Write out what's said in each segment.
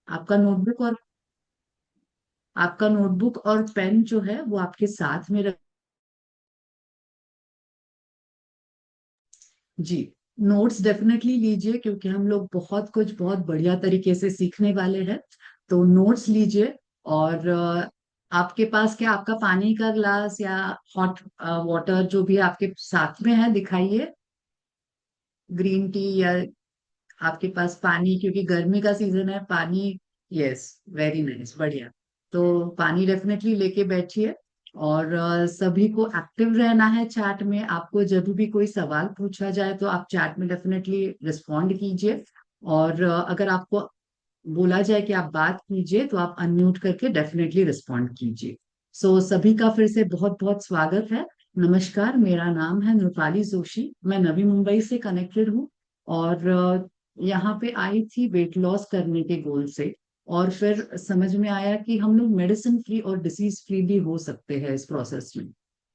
आपका नोटबुक और आपका नोटबुक और पेन जो है वो आपके साथ में रख। जी, नोट्स डेफिनेटली लीजिए क्योंकि हम लोग बहुत कुछ बहुत बढ़िया तरीके से सीखने वाले हैं। तो नोट्स लीजिए। और आपके पास क्या, आपका पानी का ग्लास या हॉट वाटर जो भी आपके साथ में है दिखाइए। ग्रीन टी या आपके पास पानी, क्योंकि गर्मी का सीजन है, पानी। यस, वेरी नाइस, बढ़िया। तो पानी डेफिनेटली लेके बैठिए। और सभी को एक्टिव रहना है चैट में। आपको जब भी कोई सवाल पूछा जाए तो आप चैट में डेफिनेटली रिस्पॉन्ड कीजिए। और अगर आपको बोला जाए कि आप बात कीजिए तो आप अनम्यूट करके डेफिनेटली रिस्पॉन्ड कीजिए। सो सभी का फिर से बहुत बहुत स्वागत है। नमस्कार, मेरा नाम है नृपाली जोशी, मैं नवी मुंबई से कनेक्टेड हूँ। और यहाँ पे आई थी वेट लॉस करने के गोल से। और फिर समझ में आया कि हम लोग मेडिसिन फ्री और डिसीज फ्री भी हो सकते हैं इस प्रोसेस में।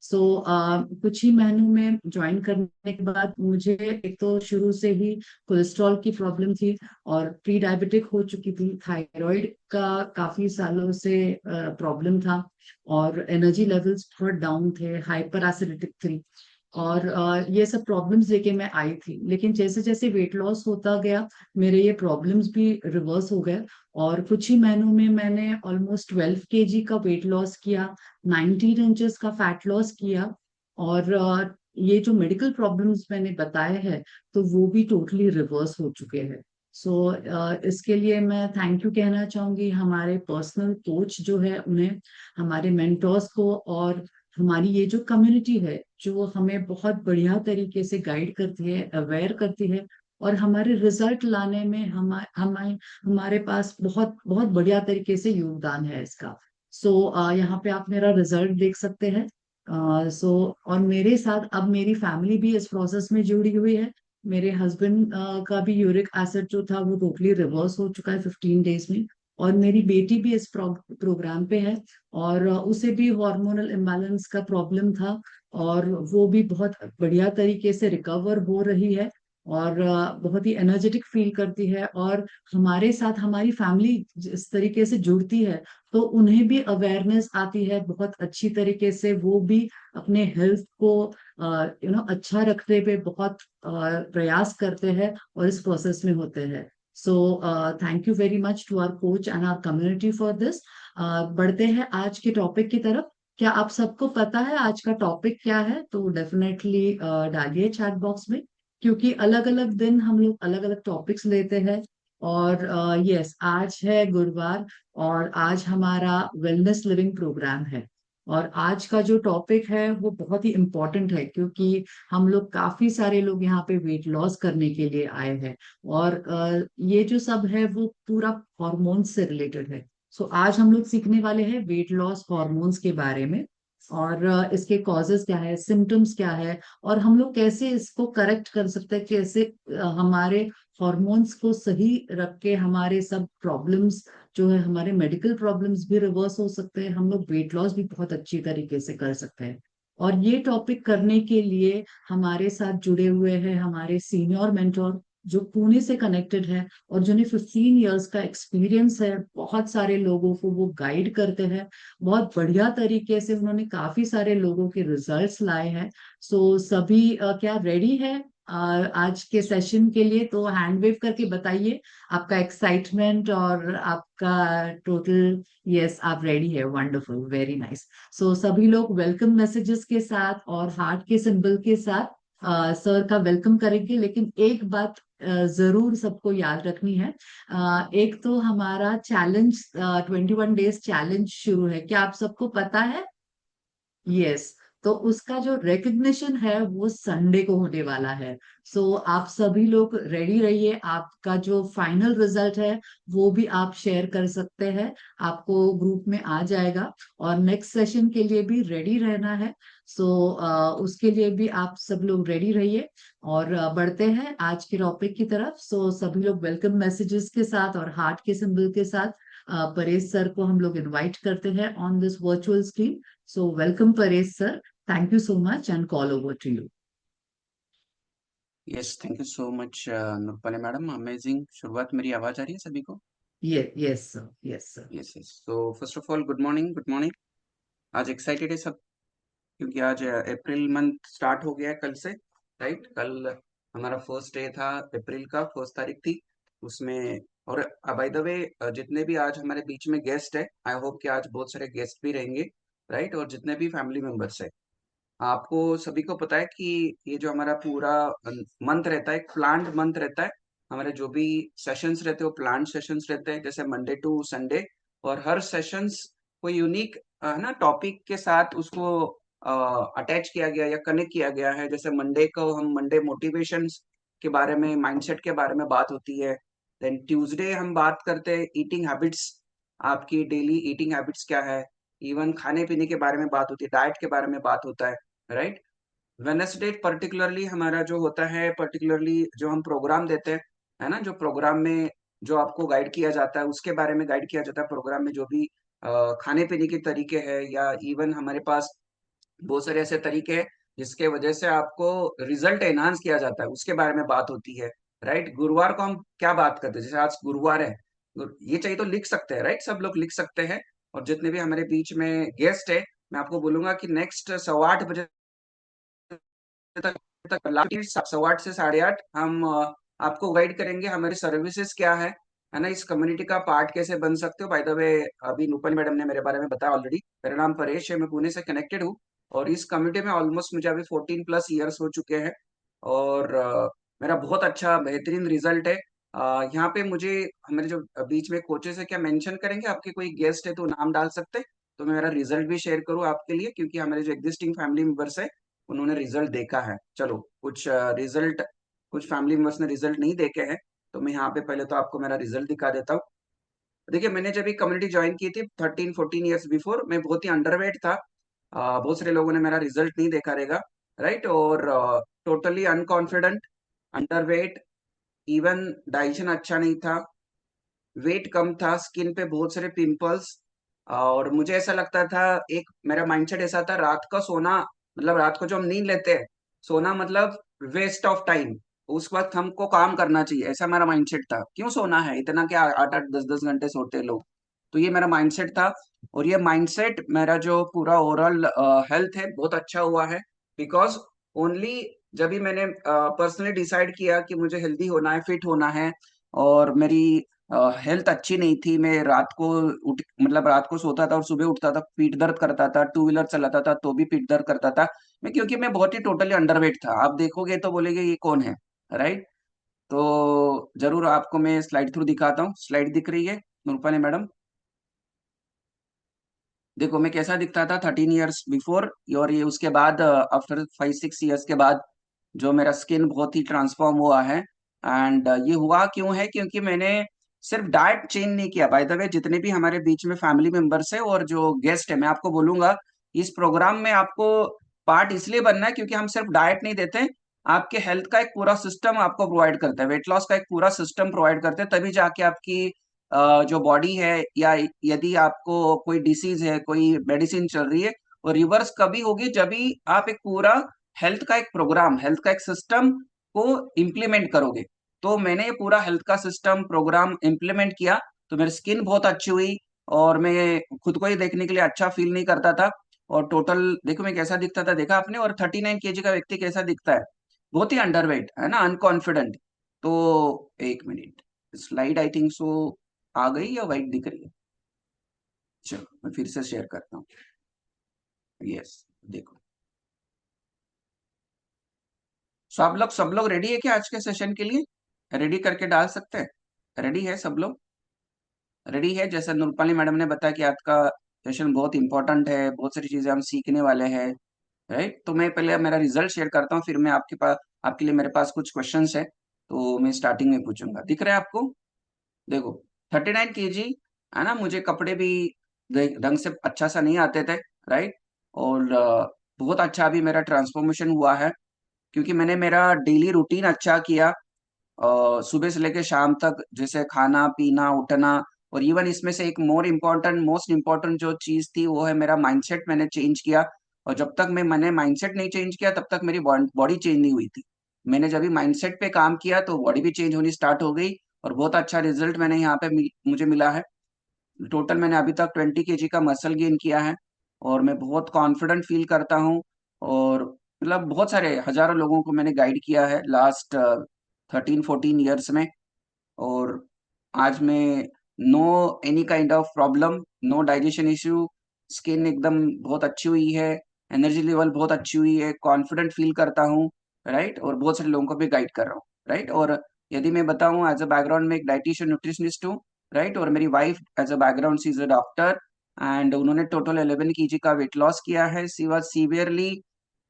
सो कुछ ही महीनों में ज्वाइन करने के बाद मुझे एक तो शुरू से ही कोलेस्ट्रॉल की प्रॉब्लम थी। और प्री डायबिटिक हो चुकी थी, थायराइड का काफी सालों से प्रॉब्लम था। और एनर्जी लेवल्स बहुत डाउन थे, हाइपर एसिडिटिक थी। और ये सब प्रॉब्लम्स लेके मैं आई थी, लेकिन जैसे जैसे वेट लॉस होता गया मेरे ये प्रॉब्लम्स भी रिवर्स हो गए। और कुछ ही महीनों में मैंने ऑलमोस्ट 12 kg का वेट लॉस किया, 19 इंचेस का फैट लॉस किया। और ये जो मेडिकल प्रॉब्लम्स मैंने बताए हैं तो वो भी टोटली रिवर्स हो चुके हैं। सो इसके लिए मैं थैंक यू कहना चाहूंगी हमारे पर्सनल कोच जो है उन्हें, हमारे मेंटोर्स को, और हमारी ये जो कम्युनिटी है जो हमें बहुत बढ़िया तरीके से गाइड करती है, अवेयर करती है। और हमारे रिजल्ट लाने में हमारे पास बहुत बहुत बढ़िया तरीके से योगदान है इसका। सो यहाँ पे आप मेरा रिजल्ट देख सकते हैं। सो और मेरे साथ अब मेरी फैमिली भी इस प्रोसेस में जुड़ी हुई है। मेरे हस्बैंड का भी यूरिक एसिड जो था वो टोटली रिवर्स हो चुका है 15 डेज में। और मेरी बेटी भी इस प्रोग्राम पे है। और उसे भी हार्मोनल इम्बैलेंस का प्रॉब्लम था। और वो भी बहुत बढ़िया तरीके से रिकवर हो रही है। और बहुत ही एनर्जेटिक फील करती है। और हमारे साथ हमारी फैमिली जिस तरीके से जुड़ती है तो उन्हें भी अवेयरनेस आती है बहुत अच्छी तरीके से। वो भी अपने हेल्थ को अच्छा रखने पे बहुत प्रयास करते हैं और इस प्रोसेस में होते हैं। So thank you very much to our coach and our community for this. बढ़ते हैं आज के टॉपिक की तरफ। क्या आप सबको पता है आज का टॉपिक क्या है? तो डेफिनेटली डालिए चैट बॉक्स में, क्योंकि अलग अलग दिन हम लोग अलग अलग टॉपिक्स लेते हैं। और यस, आज है गुरुवार और आज हमारा वेलनेस लिविंग प्रोग्राम है। और आज का जो टॉपिक है वो बहुत ही इम्पोर्टेंट है, क्योंकि हम लोग काफी सारे लोग यहाँ पे वेट लॉस करने के लिए आए हैं। और ये जो सब है वो पूरा हॉर्मोन्स से रिलेटेड है। सो आज हम लोग सीखने वाले हैं वेट लॉस हॉर्मोन्स के बारे में। और इसके कॉजेस क्या है, सिम्टम्स क्या है, और हम लोग कैसे इसको करेक्ट कर सकते हैं, कैसे हमारे हॉर्मोन्स को सही रख के हमारे सब प्रॉब्लम्स जो है, हमारे मेडिकल प्रॉब्लम्स भी रिवर्स हो सकते हैं, हम लोग वेट लॉस भी बहुत अच्छी तरीके से कर सकते हैं। और ये टॉपिक करने के लिए हमारे साथ जुड़े हुए हैं हमारे सीनियर मेंटोर जो पुणे से कनेक्टेड है, और जिन्हें 15 इयर्स का एक्सपीरियंस है, बहुत सारे लोगों को वो गाइड करते हैं बहुत बढ़िया तरीके से। उन्होंने काफी सारे लोगों के रिजल्ट्स लाए हैं। सो सभी क्या रेडी है आज के सेशन के लिए? तो हैंड वेव करके बताइए आपका एक्साइटमेंट और आपका टोटल। यस, आप रेडी है, वंडरफुल, वेरी नाइस। सो सभी लोग वेलकम मैसेजेस के साथ और हार्ट के सिंबल के साथ सर का वेलकम करेंगे। लेकिन एक बात जरूर सबको याद रखनी है। एक तो हमारा चैलेंज 21 डेज चैलेंज शुरू है, क्या आप सबको पता है? यस। तो उसका जो रिकग्निशन है वो संडे को होने वाला है। सो आप सभी लोग रेडी रहिए, आपका जो फाइनल रिजल्ट है वो भी आप शेयर कर सकते हैं, आपको ग्रुप में आ जाएगा। और नेक्स्ट सेशन के लिए भी रेडी रहना है। सो उसके लिए भी आप सब लोग रेडी रहिए। और बढ़ते हैं आज के टॉपिक की तरफ। सो सभी लोग वेलकम मैसेजेस के साथ और हार्ट के सिंबल के साथ परेश सर को हम लोग इनवाइट करते हैं on this virtual screen. So welcome Paresh sir. Thank you so much and call over to you. Yes, thank you so much नुरपली मैडम, अमेजिंग शुरुआत। मेरी आवाज आ रही है सभी को? Yes sir, yes sir. Yes yes. So first of all good morning, good morning. आज एक्साइटेड है सब, क्योंकि आज अप्रैल मंथ स्टार्ट हो गया है कल से, राइट। कल हमारा फर्स्ट डे था, अप्रैल का फर्स्ट तारीख थी उसमें। और बाय द वे, जितने भी आज हमारे बीच में गेस्ट है, आई होप कि आज बहुत सारे गेस्ट भी रहेंगे, राइट। और जितने भी फैमिली मेंबर्स है, आपको सभी को पता है कि ये जो हमारा पूरा मंथ रहता है, एक प्लान्ड मंथ रहता है। हमारे जो भी सेशंस रहते हैं वो प्लान्ड सेशंस रहते हैं, जैसे मंडे टू संडे। और हर सेशंस कोई यूनिक है ना टॉपिक के साथ उसको अटैच किया गया या कनेक्ट किया गया है। जैसे मंडे को हम मंडे मोटिवेशंस के बारे में, माइंडसेट के बारे में बात होती है। देन ट्यूसडे हम बात करते हैं ईटिंग हैबिट्स, आपकी डेली ईटिंग हैबिट्स क्या है। इवन खाने पीने के बारे में बात होती है, डाइट के बारे में बात होता है, राइट। वेडनेसडे पर्टिकुलरली हमारा जो होता है, पर्टिकुलरली जो हम प्रोग्राम देते हैं, है ना, जो प्रोग्राम में जो आपको गाइड किया जाता है उसके बारे में गाइड किया जाता है। प्रोग्राम में जो भी खाने पीने के तरीके हैं, या इवन हमारे पास बहुत सारे ऐसे तरीके हैं जिसके वजह से आपको रिजल्ट एनहांस किया जाता है, उसके बारे में बात होती है, राइट। गुरुवार को हम क्या बात करते हैं, जैसे आज गुरुवार है, ये चाहिए तो लिख सकते हैं, राइट, सब लोग लिख सकते हैं। और जितने भी हमारे बीच में गेस्ट है, मैं आपको बोलूंगा कि नेक्स्ट 8:15 तक तक 8:15 से 8:30 हम आपको गाइड करेंगे हमारी सर्विसेज क्या है ना, इस कम्युनिटी का पार्ट कैसे बन सकते हो। बाय द वे, अभी नूपल मैडम ने मेरे बारे में बताया ऑलरेडी। मेरा नाम परेश है, मैं पुणे से कनेक्टेड हूँ। और इस कम्युनिटी में ऑलमोस्ट मुझे अभी 14+ ईयर्स हो चुके हैं। और मेरा बहुत अच्छा बेहतरीन रिजल्ट है। यहाँ पे मुझे हमारे जो बीच में कोचेस है, क्या मेंशन करेंगे आपके कोई गेस्ट है तो नाम डाल सकते हैं, तो मैं मेरा रिजल्ट भी शेयर करूँ आपके लिए, क्योंकि हमारे जो एग्जिस्टिंग फैमिली मेंबर्स है उन्होंने रिजल्ट देखा है। चलो, कुछ रिजल्ट, कुछ फैमिली मेंबर्स ने रिजल्ट नहीं देखे हैं, तो मैं यहाँ पे पहले तो आपको मेरा रिजल्ट दिखा देता हूँ। देखिए, मैंने जब ये कम्युनिटी ज्वाइन की थी 13-14 ईयर्स बिफोर, मैं बहुत ही अंडरवेट था। बहुत सारे लोगों ने मेरा रिजल्ट नहीं देखा रहेगा, राइट। और totally unconfident, underweight, even digestion अच्छा नहीं था, वेट कम था, स्किन पे बहुत सारे पिंपल्स। और मुझे ऐसा लगता था, एक मेरा माइंडसेट ऐसा था, रात का सोना मतलब रात को जो हम नींद लेते हैं, सोना मतलब वेस्ट ऑफ टाइम। उस वक्त हमको काम करना चाहिए, ऐसा मेरा माइंडसेट था। क्यों सोना है इतना, क्या 8-8 10-10 घंटे सोते हैं लोग। तो ये मेरा माइंडसेट था। और ये माइंडसेट मेरा जो पूरा ओवरऑल हेल्थ है बहुत अच्छा हुआ है, बिकॉज ओनली जब भी मैंने पर्सनली डिसाइड किया कि मुझे हेल्दी होना है, फिट होना है, और मेरी हेल्थ अच्छी नहीं थी। मैं रात को उठ मतलब रात को सोता था और सुबह उठता था, पीठ दर्द करता था, टू व्हीलर चलाता था तो भी पीठ दर्द करता था। मैं, क्योंकि मैं बहुत ही टोटली अंडरवेट था। आप देखोगे तो बोलेगे ये कौन है, राइट। तो जरूर आपको मैं स्लाइड थ्रू दिखाता हूँ। स्लाइड दिख रही है नूरपाली मैडम? देखो मैं कैसा दिखता था 13 ईयर्स बिफोर, और ये उसके बाद आफ्टर 5-6 ईयर्स के बाद जो मेरा स्किन बहुत ही ट्रांसफॉर्म हुआ है। एंड ये हुआ क्यों है, क्योंकि मैंने सिर्फ डाइट चेंज नहीं किया। बाय द वे, जितने भी हमारे बीच में फैमिली मेंबर्स है और जो गेस्ट है, मैं आपको बोलूंगा इस प्रोग्राम में आपको पार्ट इसलिए बनना है क्योंकि हम सिर्फ डाइट नहीं देते, आपके हेल्थ का एक पूरा सिस्टम आपको प्रोवाइड करता है, वेट लॉस का एक पूरा सिस्टम प्रोवाइड करते हैं, तभी जाके आपकी जो बॉडी है, या यदि आपको कोई डिसीज है, कोई मेडिसिन चल रही है, वो रिवर्स कभी होगी जब भी आप एक पूरा हेल्थ का एक प्रोग्राम, हेल्थ का एक सिस्टम को इम्प्लीमेंट करोगे। तो मैंने ये पूरा हेल्थ का सिस्टम प्रोग्राम इम्प्लीमेंट किया, तो मेरी स्किन बहुत अच्छी हुई। और मैं खुद को ही देखने के लिए अच्छा फील नहीं करता था। और टोटल देखो मैं कैसा दिखता था, देखा आपने? और 39 kg का व्यक्ति कैसा दिखता है, बहुत ही अंडरवेट है ना, अनकॉन्फिडेंट। तो एक minute, slide I think so आ गई या वाइट दिख रही है? चलो मैं फिर से शेयर करता हूँ। यस, देखो। सब लोग रेडी है क्या आज के सेशन के लिए? रेडी करके डाल सकते हैं? रेडी है सब लोग? रेडी है? जैसा नूरपाली मैडम ने बताया कि आज का सेशन बहुत इंपॉर्टेंट है, बहुत सारी चीजें हम सीखने वाले हैं, राइट। तो मैं पहले मेरा रिजल्ट शेयर करता हूँ, फिर मैं आपके पास, आपके लिए मेरे पास कुछ क्वेश्चंस है, तो मैं स्टार्टिंग में पूछूंगा। दिख रहा है आपको? देखो, 39 kg है ना। मुझे कपड़े भी ढंग से अच्छा सा नहीं आते थे, राइट। और बहुत अच्छा अभी मेरा ट्रांसफॉर्मेशन हुआ है, क्योंकि मैंने मेरा डेली रूटीन अच्छा किया। सुबह से लेकर शाम तक, जैसे खाना पीना उठना। और इवन इसमें से एक मोस्ट इम्पोर्टेंट जो चीज थी वो है मेरा माइंडसेट, मैंने चेंज किया। और जब तक मैंने माइंडसेट नहीं चेंज किया तब तक मेरी बॉडी चेंज नहीं हुई थी। मैंने जब भी माइंडसेट पे काम किया तो बॉडी भी चेंज होनी स्टार्ट हो गई। और बहुत अच्छा रिजल्ट मैंने यहाँ पे मुझे मिला है। टोटल मैंने अभी तक 20 kg का मसल गेन किया है और मैं बहुत कॉन्फिडेंट फील करता हूँ। और मतलब बहुत सारे हजारों लोगों को मैंने गाइड किया है लास्ट 13-14 ईयर्स में। और आज मैं no any kind of problem, no digestion issue, skin एकदम बहुत अच्छी हुई है, एनर्जी लेवल बहुत अच्छी हुई है, कॉन्फिडेंट फील करता हूँ, राइट। और बहुत सारे लोगों को भी गाइड कर रहा हूँ, राइट। और यदि मैं बताऊँ, एज अ बैकग्राउंड में एक डाइटिशियन न्यूट्रिशनिस्ट हूँ, राइट। और मेरी wife as a background she is a doctor and उन्होंने टोटल 11 kg का वेट लॉस किया है। सी वॉज सीवियरली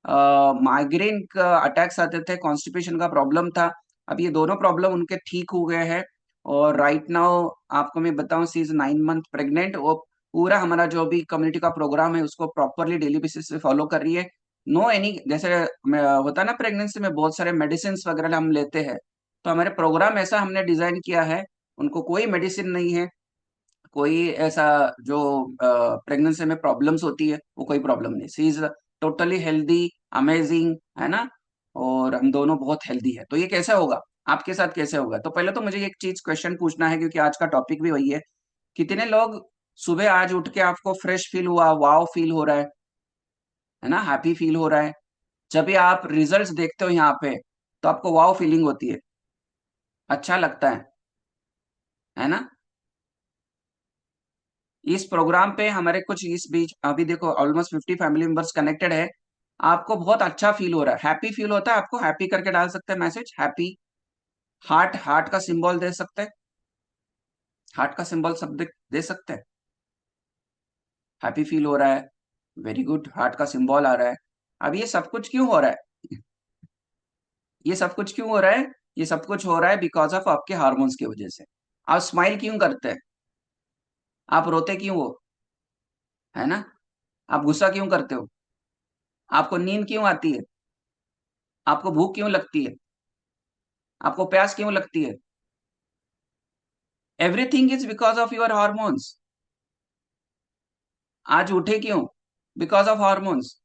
माइग्रेन का अटैक्स आते थे, कॉन्स्टिपेशन का प्रॉब्लम था। अब ये दोनों प्रॉब्लम उनके ठीक हो गए हैं। और राइट नाउ आपको मैं बताऊं, सी इज 9 मंथ प्रेग्नेंट। वो पूरा हमारा जो भी कम्युनिटी का प्रोग्राम है उसको प्रॉपरली डेली बेसिस पे फॉलो कर रही है। नो एनी, जैसे होता है ना प्रेगनेंसी में बहुत सारे मेडिसिन वगैरह हम लेते हैं, तो हमारे प्रोग्राम ऐसा हमने डिजाइन किया है, उनको कोई मेडिसिन नहीं है, कोई ऐसा जो प्रेगनेंसी में प्रॉब्लम्स होती है वो कोई प्रॉब्लम नहीं। सी इज टोटली हेल्दी, अमेजिंग, है ना। और हम दोनों बहुत हेल्दी है। तो ये कैसे होगा, आपके साथ कैसे होगा? तो पहले तो मुझे एक चीज क्वेश्चन पूछना है, क्योंकि आज का टॉपिक भी वही है। कितने लोग सुबह आज उठ के आपको फ्रेश फील हुआ, वाव फील हो रहा है ना, हैप्पी फील हो रहा है? जब भी आप रिजल्ट्स देखते हो यहाँ पे, तो आपको वाव फीलिंग होती है, अच्छा लगता है ना। इस प्रोग्राम पे हमारे कुछ इस बीच अभी देखो ऑलमोस्ट 50 फैमिली मेंबर्स कनेक्टेड है। आपको बहुत अच्छा फील हो रहा है, हैप्पी फील होता है आपको? हैप्पी करके डाल सकते हैं मैसेज, हैप्पी। हार्ट, हार्ट का सिंबल दे सकते हैं, हार्ट का सिंबल सब दे सकते हैं। हैप्पी फील हो रहा है, वेरी गुड, हार्ट का सिंबल आ रहा है। अब ये सब कुछ क्यों हो रहा है? ये सब कुछ क्यों हो रहा है? ये सब कुछ हो रहा है बिकॉज ऑफ आपके हार्मोन्स की वजह से। आप स्माइल क्यों करते हैं? आप रोते क्यों हो, है ना? आप गुस्सा क्यों करते हो? आपको नींद क्यों आती है? आपको भूख क्यों लगती है? आपको प्यास क्यों लगती है? Everything is because of your hormones. आज उठे क्यों? Because of hormones.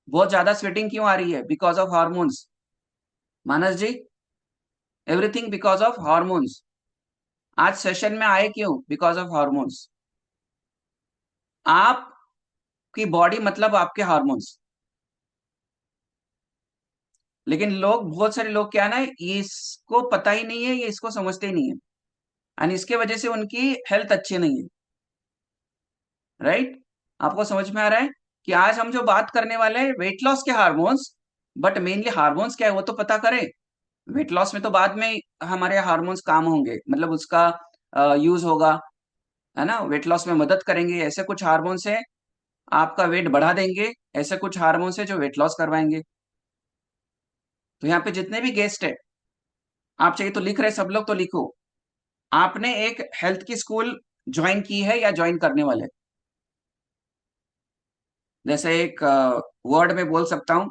बहुत ज्यादा स्वेटिंग क्यों आ रही है? Because of hormones. Manas ji, everything because of hormones. आज सेशन में आए क्यों? Because of hormones. आपकी बॉडी मतलब आपके हार्मोन्स। लेकिन लोग, बहुत सारे लोग क्या है ना, इसको पता ही नहीं है, ये इसको समझते ही नहीं है, और इसके वजह से उनकी हेल्थ अच्छी नहीं है, राइट। आपको समझ में आ रहा है कि आज हम जो बात करने वाले हैं वेट लॉस के हार्मोन्स, बट मेनली हार्मोन्स क्या है वो तो पता करें। वेट लॉस में तो बाद में हमारे हार्मोन्स काम होंगे, मतलब उसका यूज होगा, है ना। वेट लॉस में मदद करेंगे, ऐसे कुछ हार्मोन्स है आपका वेट बढ़ा देंगे, ऐसे कुछ हार्मोन्स है जो वेट लॉस करवाएंगे। तो यहाँ पे जितने भी गेस्ट है, आप चाहिए तो लिख रहे सब लोग तो लिखो। आपने एक हेल्थ की स्कूल ज्वाइन की है या ज्वाइन करने वाले? जैसे एक वर्ड में बोल सकता हूं,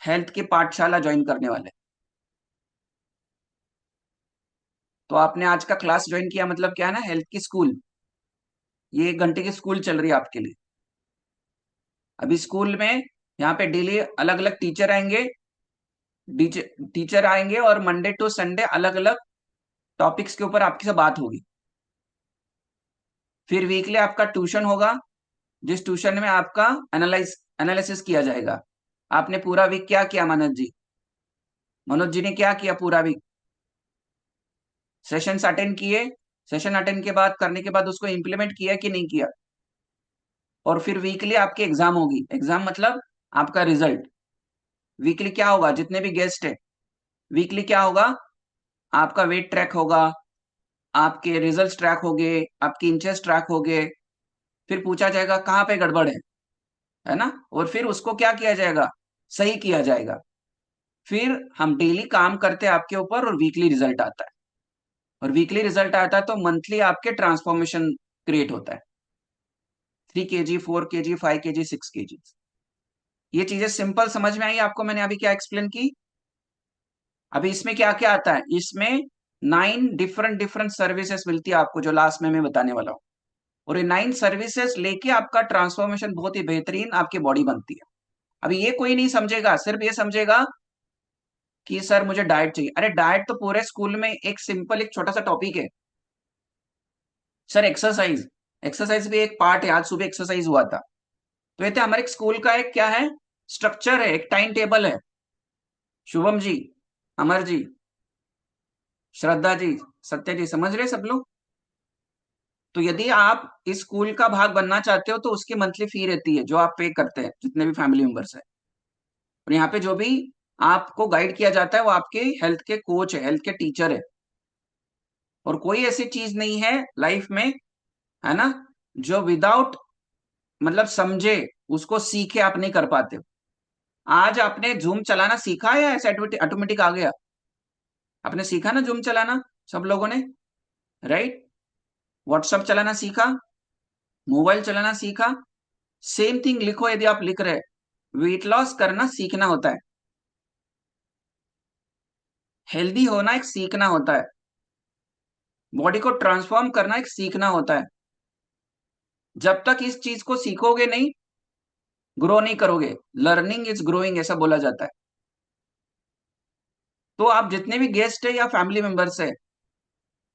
हेल्थ की पाठशाला ज्वाइन करने वाले। तो आपने आज का क्लास ज्वाइन किया, मतलब क्या है ना, हेल्थ की स्कूल। ये 1 घंटे की स्कूल चल रही है आपके लिए। अभी स्कूल में यहाँ पे डेली अलग अलग टीचर आएंगे, टीचर आएंगे और मंडे टू संडे अलग अलग टॉपिक्स के ऊपर आपकी से बात होगी। फिर वीकली आपका ट्यूशन होगा, जिस ट्यूशन में आपका एनालिसिस किया जाएगा। आपने पूरा वीक क्या किया मनोज जी? मनोज जी ने क्या किया पूरा वीक? सेशंस अटेंड किए, सेशन अटेंड के बाद करने के बाद उसको इम्प्लीमेंट किया कि नहीं किया? और फिर वीकली आपकी एग्जाम होगी, एग्जाम मतलब आपका रिजल्ट। वीकली क्या होगा, जितने भी गेस्ट है, वीकली क्या होगा, आपका वेट ट्रैक होगा, आपके रिजल्ट्स ट्रैक होंगे, आपकी इंचेस ट्रैक होंगे। फिर पूछा जाएगा कहाँ पे गड़बड़ है ना। और फिर उसको क्या किया जाएगा, सही किया जाएगा। फिर हम डेली काम करते हैं आपके ऊपर और वीकली रिजल्ट आता है। और वीकली रिजल्ट आता है तो मंथली आपके ट्रांसफॉर्मेशन क्रिएट होता है, 3 kg, 4 kg, 5 kg, 6 kg। ये चीजें सिंपल समझ में आई आपको? मैंने अभी क्या एक्सप्लेन की? अभी इसमें क्या क्या आता है, इसमें 9 डिफरेंट डिफरेंट सर्विसेज मिलती है आपको, जो लास्ट में मैं बताने वाला हूँ। और ये 9 सर्विसेज लेके आपका ट्रांसफॉर्मेशन बहुत ही बेहतरीन आपकी बॉडी बनती है। अभी ये कोई नहीं समझेगा, सिर्फ ये समझेगा कि सर मुझे डाइट चाहिए। अरे डाइट तो पूरे स्कूल में एक सिंपल एक छोटा सा टॉपिक है। सर एक्सरसाइज, एक्सरसाइज भी एक पार्ट है, आज सुबह एक्सरसाइज हुआ था। तो ये तो हमारे स्कूल का एक क्या है, स्ट्रक्चर है, एक टाइम टेबल है। शुभम जी, अमर जी, श्रद्धा जी, सत्य जी, समझ रहे सब लोग। तो यदि आप इस स्कूल का भाग बनना चाहते हो तो उसकी मंथली फी रहती है जो आप पे करते हैं, जितने भी फैमिली मेंबर्स है। और यहाँ पे जो भी आपको गाइड किया जाता है वो आपके हेल्थ के कोच है, हेल्थ के टीचर है। और कोई ऐसी चीज नहीं है लाइफ में, है ना, जो विदाउट मतलब समझे उसको सीखे आप नहीं कर पाते हो। आज आपने जूम चलाना सीखा या ऐसे ऑटोमेटिक आ गया? आपने सीखा ना जूम चलाना, सब लोगों ने, राइट? व्हाट्सएप चलाना सीखा, मोबाइल चलाना सीखा। सेम थिंग लिखो, यदि आप लिख रहे, वेट लॉस करना सीखना होता है, हेल्दी होना एक सीखना होता है, बॉडी को ट्रांसफॉर्म करना एक सीखना होता है। जब तक इस चीज को सीखोगे नहीं, ग्रो नहीं करोगे। लर्निंग इज ग्रोइंग ऐसा बोला जाता है। तो आप जितने भी गेस्ट है या फैमिली मेंबर्स है,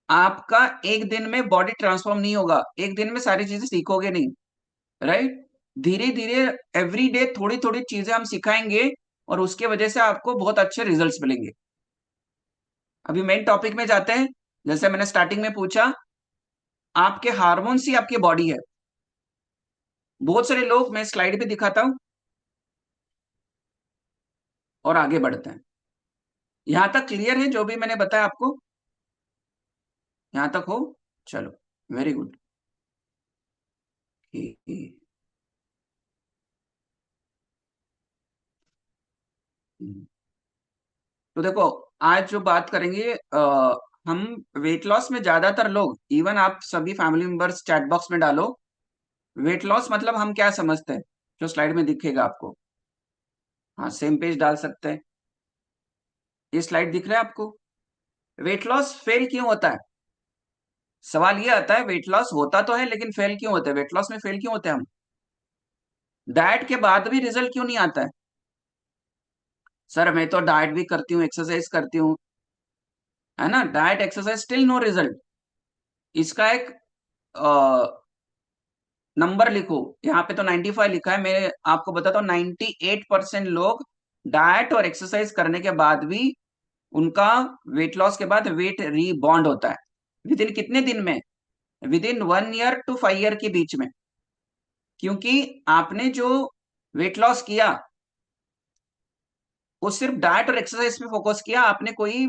आपका एक दिन में बॉडी ट्रांसफॉर्म नहीं होगा, एक दिन में सारी चीजें सीखोगे नहीं, राइट? धीरे धीरे एवरी डे थोड़ी थोड़ी चीजें हम सिखाएंगे और उसके वजह से आपको बहुत अच्छे रिजल्ट्स मिलेंगे। अभी मेन टॉपिक में जाते हैं। जैसे मैंने स्टार्टिंग में पूछा, आपके हार्मोन्स ही आपकी बॉडी है। बहुत सारे लोग, मैं स्लाइड पे दिखाता हूं और आगे बढ़ते हैं। यहां तक क्लियर है जो भी मैंने बताया आपको? यहां तक हो? चलो, वेरी गुड। तो देखो, आज जो बात करेंगे हम वेट लॉस में, ज्यादातर लोग, इवन आप सभी फैमिली मेंबर्स चैट बॉक्स में डालो, वेट लॉस मतलब हम क्या समझते हैं, जो स्लाइड में दिखेगा आपको। हाँ, सेम पेज डाल सकते हैं। ये स्लाइड दिख रहा है आपको? वेट लॉस फेल क्यों होता है? सवाल ये आता है, वेट लॉस होता तो है लेकिन फेल क्यों होता है, वेट लॉस में फेल क्यों होते हैं हम? डाइट के बाद भी रिजल्ट क्यों नहीं आता है? सर मैं तो डाइट भी करती हूँ, एक्सरसाइज करती हूँ, है ना, diet exercise still no result. इसका एक नंबर लिखो। यहाँ पे तो 95 लिखा है, मैं आपको बताता हूँ 98% लोग डाइट और एक्सरसाइज करने के बाद भी उनका वेट लॉस के बाद वेट रीबॉन्ड होता है। विद इन कितने दिन में? With in 1 year to 5 year के बीच में। क्योंकि आपने जो वेट लॉस किया वो सिर्फ डाइट और एक्सरसाइज पे फोकस किया, आपने कोई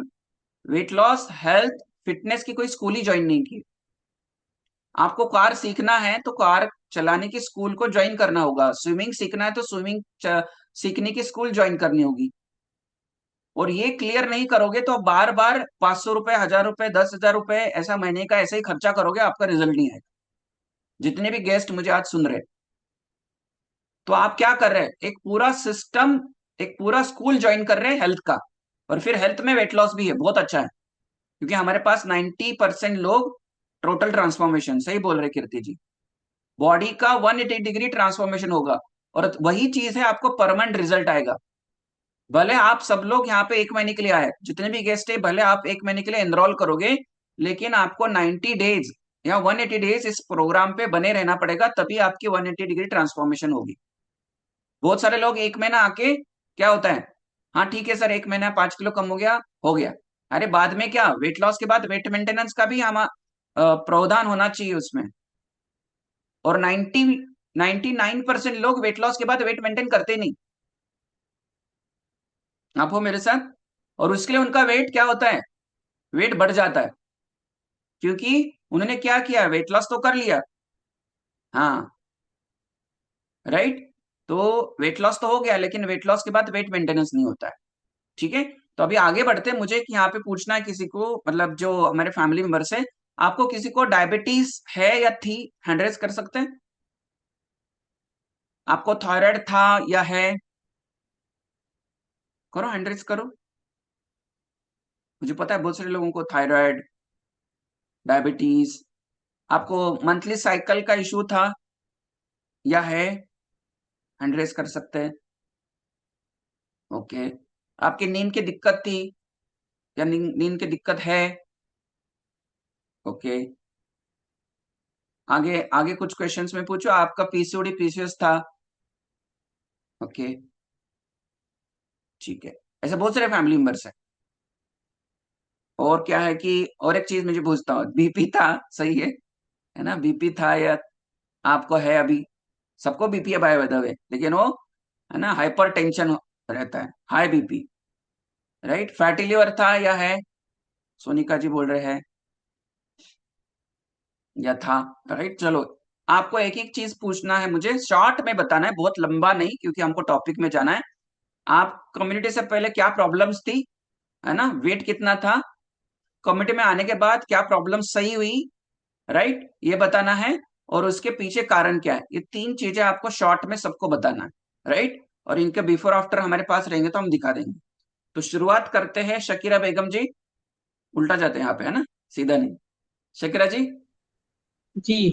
वेट लॉस, हेल्थ, फिटनेस की कोई स्कूल ही ज्वाइन नहीं की। आपको कार सीखना है तो कार चलाने की स्कूल को ज्वाइन करना होगा, स्विमिंग सीखना है तो स्विमिंग सीखने की स्कूल ज्वाइन करनी होगी। और ये क्लियर नहीं करोगे तो बार बार 500 रुपए, 1000 रुपए, 10,000 रुपए ऐसा महीने का ऐसे ही खर्चा करोगे, आपका रिजल्ट नहीं आएगा। जितने भी गेस्ट मुझे आज सुन रहे, तो आप क्या कर रहे हैं, एक पूरा सिस्टम, एक पूरा स्कूल ज्वाइन कर रहे हैं हेल्थ का। और फिर हेल्थ में वेट लॉस भी है, बहुत अच्छा है। क्योंकि हमारे पास 90% लोग टोटल ट्रांसफॉर्मेशन, सही बोल रहे कीर्ति जी, बॉडी का 180 डिग्री ट्रांसफॉर्मेशन होगा। और वही चीज है, आपको परमानेंट रिजल्ट आएगा। भले आप सब लोग यहाँ पे 1 महीने के लिए आए, जितने भी गेस्ट है, भले आप 1 महीने के लिए एनरोल करोगे, लेकिन आपको 90 डेज या 180 डेज इस प्रोग्राम पे बने रहना पड़ेगा, तभी आपकी 180 डिग्री ट्रांसफॉर्मेशन होगी। बहुत सारे लोग 1 महीना आके क्या होता है, हाँ ठीक है सर 1 महीना 5 किलो कम हो गया। अरे बाद में क्या, वेट लॉस के बाद वेट मेंटेनेंस का भी हम प्रावधान होना चाहिए उसमें। और 99% लोग वेट लॉस के बाद वेट मेंटेन करते नहीं। आप हो मेरे साथ? और उसके लिए उनका वेट क्या होता है, वेट बढ़ जाता है। क्योंकि उन्होंने क्या किया, वेट लॉस तो कर लिया, हाँ, राइट। तो वेट लॉस तो हो गया, लेकिन वेट लॉस के बाद वेट मेंटेनेंस नहीं होता है। ठीक है, तो अभी आगे बढ़ते हैं। मुझे यहाँ पे पूछना है किसी को, मतलब जो हमारे फैमिली मेंबर्स है, आपको किसी को डायबिटीज है या थी? हैंड रेज कर सकते हैं। आपको थायराइड था या है? करो, हैंड रेज करो। मुझे पता है बहुत सारे लोगों को थायराइड, डायबिटीज। आपको मंथली साइकिल का इशू था या है? हैंड रेज कर सकते हैं। ओके, आपकी नींद की दिक्कत थी या नींद की दिक्कत है? ओके, आगे आगे कुछ क्वेश्चंस में पूछो। आपका पीसीओडी पीसीओएस था? ओके, ठीक है। ऐसे बहुत सारे फैमिली मेंबर्स हैं। और क्या है कि और एक चीज मुझे पूछता हूँ, बीपी था? सही है ना? बीपी था या आपको है अभी? सबको बीपी है बाय द वे, लेकिन वो है ना हाइपर टेंशन रहता है, high BP, right? Fatty liver था या है? सोनिका जी बोल रहे हैं या था, राइट? चलो, आपको एक एक चीज पूछना है, मुझे शॉर्ट में बताना है, बहुत लंबा नहीं, क्योंकि हमको टॉपिक में जाना है। आप कम्युनिटी से पहले क्या प्रॉब्लम्स थी, है ना? वेट कितना था? कम्युनिटी में आने के बाद क्या प्रॉब्लम सही हुई, राइट? ये बताना है। और उसके पीछे कारण क्या है, ये तीन चीजें आपको शॉर्ट में सबको बताना है, राइट? और इनके बिफोर आफ्टर हमारे पास रहेंगे तो हम दिखा देंगे। तो शुरुआत करते हैं शकीरा बेगम जी। उल्टा जाते हैं यहाँ पे, है ना? सीधा नहीं। शकीरा जी, जी।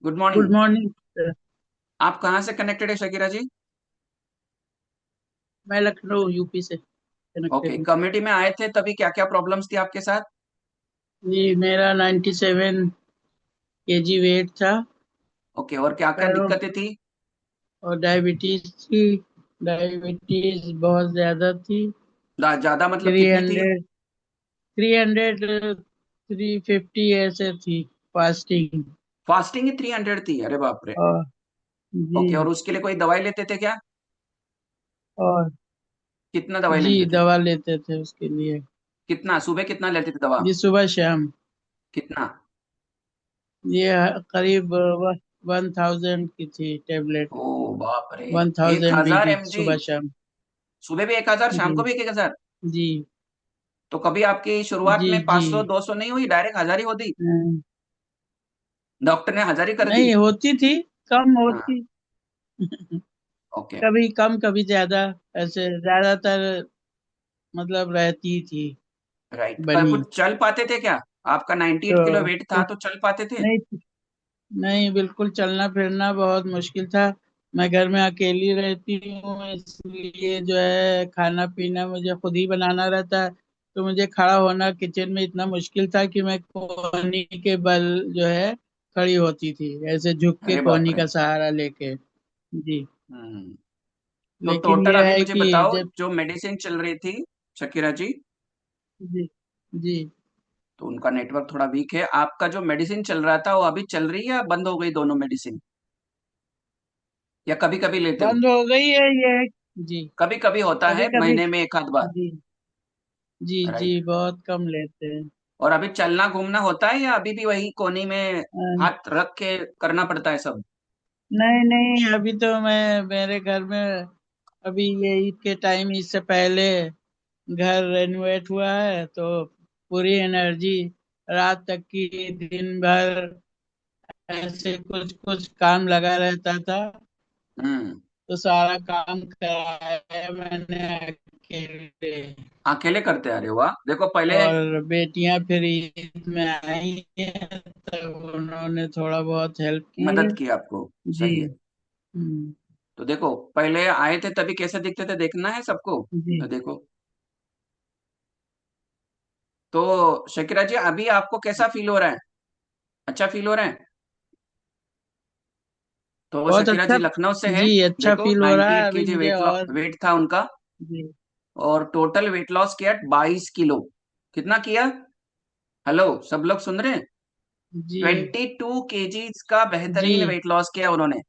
Good good morning. Morning sir. आप कहाँ से कनेक्टेड है शकीरा जी? मैं लखनऊ यूपी से ओके, कनेक्टेड हूँ। कम्युनिटी में आए थे तभी क्या क्या प्रॉब्लम्स थी आपके साथ? जी, मेरा 97 केजी वेट था। ओके, और क्या क्या पैरों दिक्कतें थी? और डायबिटीज थी। डायबिटीज बहुत ज्यादा थी। ज्यादा मतलब थ्री कितनी थी? हंड्रेड 300 350 ऐसे थी फास्टिंग। फास्टिंग ही 300 थी? अरे बाप रे। और जी। ओके, और उसके लिए कोई दवाई लेते थे क्या? और कितना दवाई जी, लेते थे? दवा लेते थे उसके लिए। कितना सुबह कितना लेते थे दवा? जी, सुबह शाम। कितना? ये करीब 1000 की थी टेबलेट। ओ बाप रे। 1000 1000 मिली mg? सुबह शाम। सुबह भी 1000, शाम को जी भी 1000? जी तो कभी आपकी शुरुआत जी में जी। 500 200 नहीं हुई, डायरेक्ट 1000 ही होती? हम्म, डॉक्टर ने 1000 ही कर दी? नहीं होती थी, कम हाँ। होती। ओके। कभी कम कभी ज्यादा, ऐसे ज्यादातर मतलब रहती थी राइट, बनी। कुछ चल पाते थे क्या? आपका 98 किलो तो वेट था, तो चल पाते थे? नहीं, नहीं बिल्कुल चलना फिरना बहुत मुश्किल था। मैं घर में अकेली रहती हूँ, इसलिए जो है खाना पीना मुझे खुद ही बनाना रहता है। तो मुझे खड़ा होना किचन में इतना मुश्किल था कि मैं कोहनी के बल जो है खड़ी होती थी, ऐसे झुक के अरे बाप कोहनी रे। का सहारा लेके। जी। हम्म। तो लेकिन टोटल यह अभी है मुझे कि बताओ, जब जो मेडिसिन चल रही थी शकीरा जी, जी जी तो उनका नेटवर्क थोड़ा वीक है। आपका जो मेडिसिन चल रहा था वो अभी चल रही है या बंद हो गई दोनों मेडिसिन, या कभी कभी लेते हो? बंद हो गई है ये। जी। कभी कभी होता कभी है, कभी। महीने में एक आध बार, जी जी जी, राइट? बहुत कम लेते हैं। और अभी चलना घूमना होता है या अभी भी वही कोने में अ, हाथ रख के करना पड़ता है सब? नहीं नहीं, अभी तो मैं मेरे घर में, अभी ये ईद के टाइम, इससे पहले घर रेनोवेट हुआ है, तो पूरी एनर्जी रात तक की, दिन भर ऐसे कुछ कुछ काम लगा रहता था। हम्म। तो सारा काम कराया है मैंने अकेले। अकेले करते आ रहे हो? वाह, देखो पहले और बेटियां फिर ईद में आई हैं, तब उन्होंने थोड़ा बहुत हेल्प की है। मदद की आपको। जी। सही है। तो देखो, पहले आए थे तभी कैसे दिखते थे, देखना है सबको। जी तो देखो, तो शकीरा जी अभी आपको कैसा फील हो रहा है? अच्छा फील हो रहा है? तो बहुत शकीरा अच्छा। जी लखनऊ से है। जी, अच्छा देखो, फील हो रहा 98 है अभी केजी मुझे। और वेट था उनका, जी और टोटल वेट लॉस किया 22 किलो। कितना किया? हेलो, सब लोग सुन रहे हैं? जी 22 केजीज का जी बेहतरीन वेट लॉस किया उन्होंने,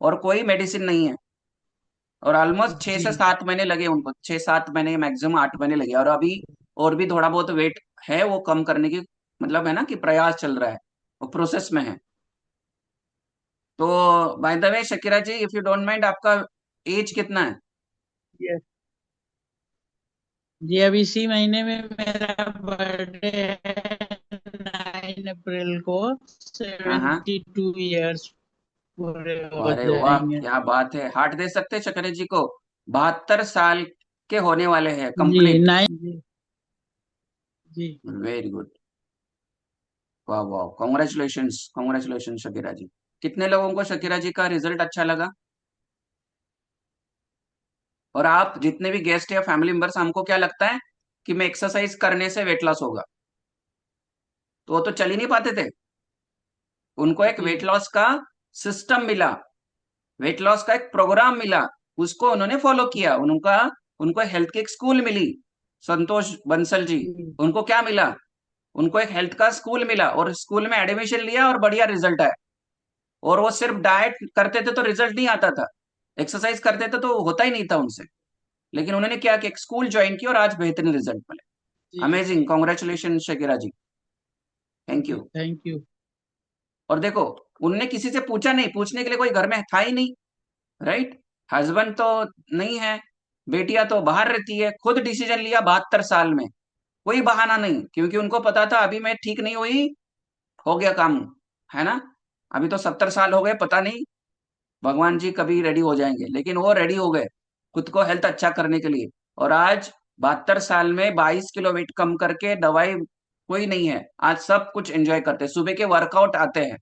और कोई मेडिसिन नहीं है। और ऑलमोस्ट छह जी से सात महीने लगे उनको, 6 7 महीने, मैक्सिमम 8 महीने लगे। और अभी और भी थोड़ा बहुत वेट है वो कम करने की, मतलब है ना कि प्रयास चल रहा है, वो प्रोसेस में है। तो by the way Shakira ji, if you don't mind, आपका एज कितना है? जी जी, अब इसी महीने में मेरा बर्थडे है, 9 अप्रैल को। हाँ हाँ। 72 इयर्स पूरे हो अरे वाह, जाएंगे। क्या बात है, हार्ट दे सकते हैं शकीरा जी को? 72 साल के होने वाले हैं जी कंप्लीट। 9 जी जी। Very good. वाह वाह, कॉन्ग्रेचुलेशंस कॉन्ग्रेचुलेशन शकीरा जी। कितने लोगों को शकीरा जी का रिजल्ट अच्छा लगा? और आप जितने भी गेस्ट या फैमिली मेंबर्स, हमको क्या लगता है कि मैं एक्सरसाइज करने से वेट लॉस होगा, तो वो तो चल ही नहीं पाते थे। उनको एक जी वेट लॉस का सिस्टम मिला, वेट लॉस का एक प्रोग्राम मिला, उसको उन्होंने फॉलो किया। उनका उनको हेल्थ की एक स्कूल मिली, संतोष बंसल जी। जी उनको क्या मिला? उनको एक हेल्थ का स्कूल मिला और स्कूल में एडमिशन लिया और बढ़िया रिजल्ट आया। और वो सिर्फ डाइट करते थे तो रिजल्ट नहीं आता था, एक्सरसाइज करते थे तो होता ही नहीं था उनसे। लेकिन उन्होंने क्या कि एक स्कूल ज्वाइन किया और आज बेहतरीन रिजल्ट मिले। जी amazing, congratulation Shakira ji, thank जी यू। Thank you. और देखो, उनने किसी से पूछा नहीं, पूछने के लिए कोई घर में था ही नहीं, राइट? हस्बैंड तो नहीं है, बेटियां तो बाहर रहती है, खुद डिसीजन लिया 72 साल में। कोई बहाना नहीं, क्योंकि उनको पता था अभी मैं ठीक नहीं हुई, हो गया काम, है ना? अभी तो 70 साल हो गए, पता नहीं भगवान जी कभी रेडी हो जाएंगे, लेकिन वो रेडी हो गए खुद को हेल्थ अच्छा करने के लिए। और आज 72 साल में 22 किलो वेट कम करके, दवाई कोई नहीं है, आज सब कुछ एंजॉय करते हैं, सुबह के वर्कआउट आते हैं।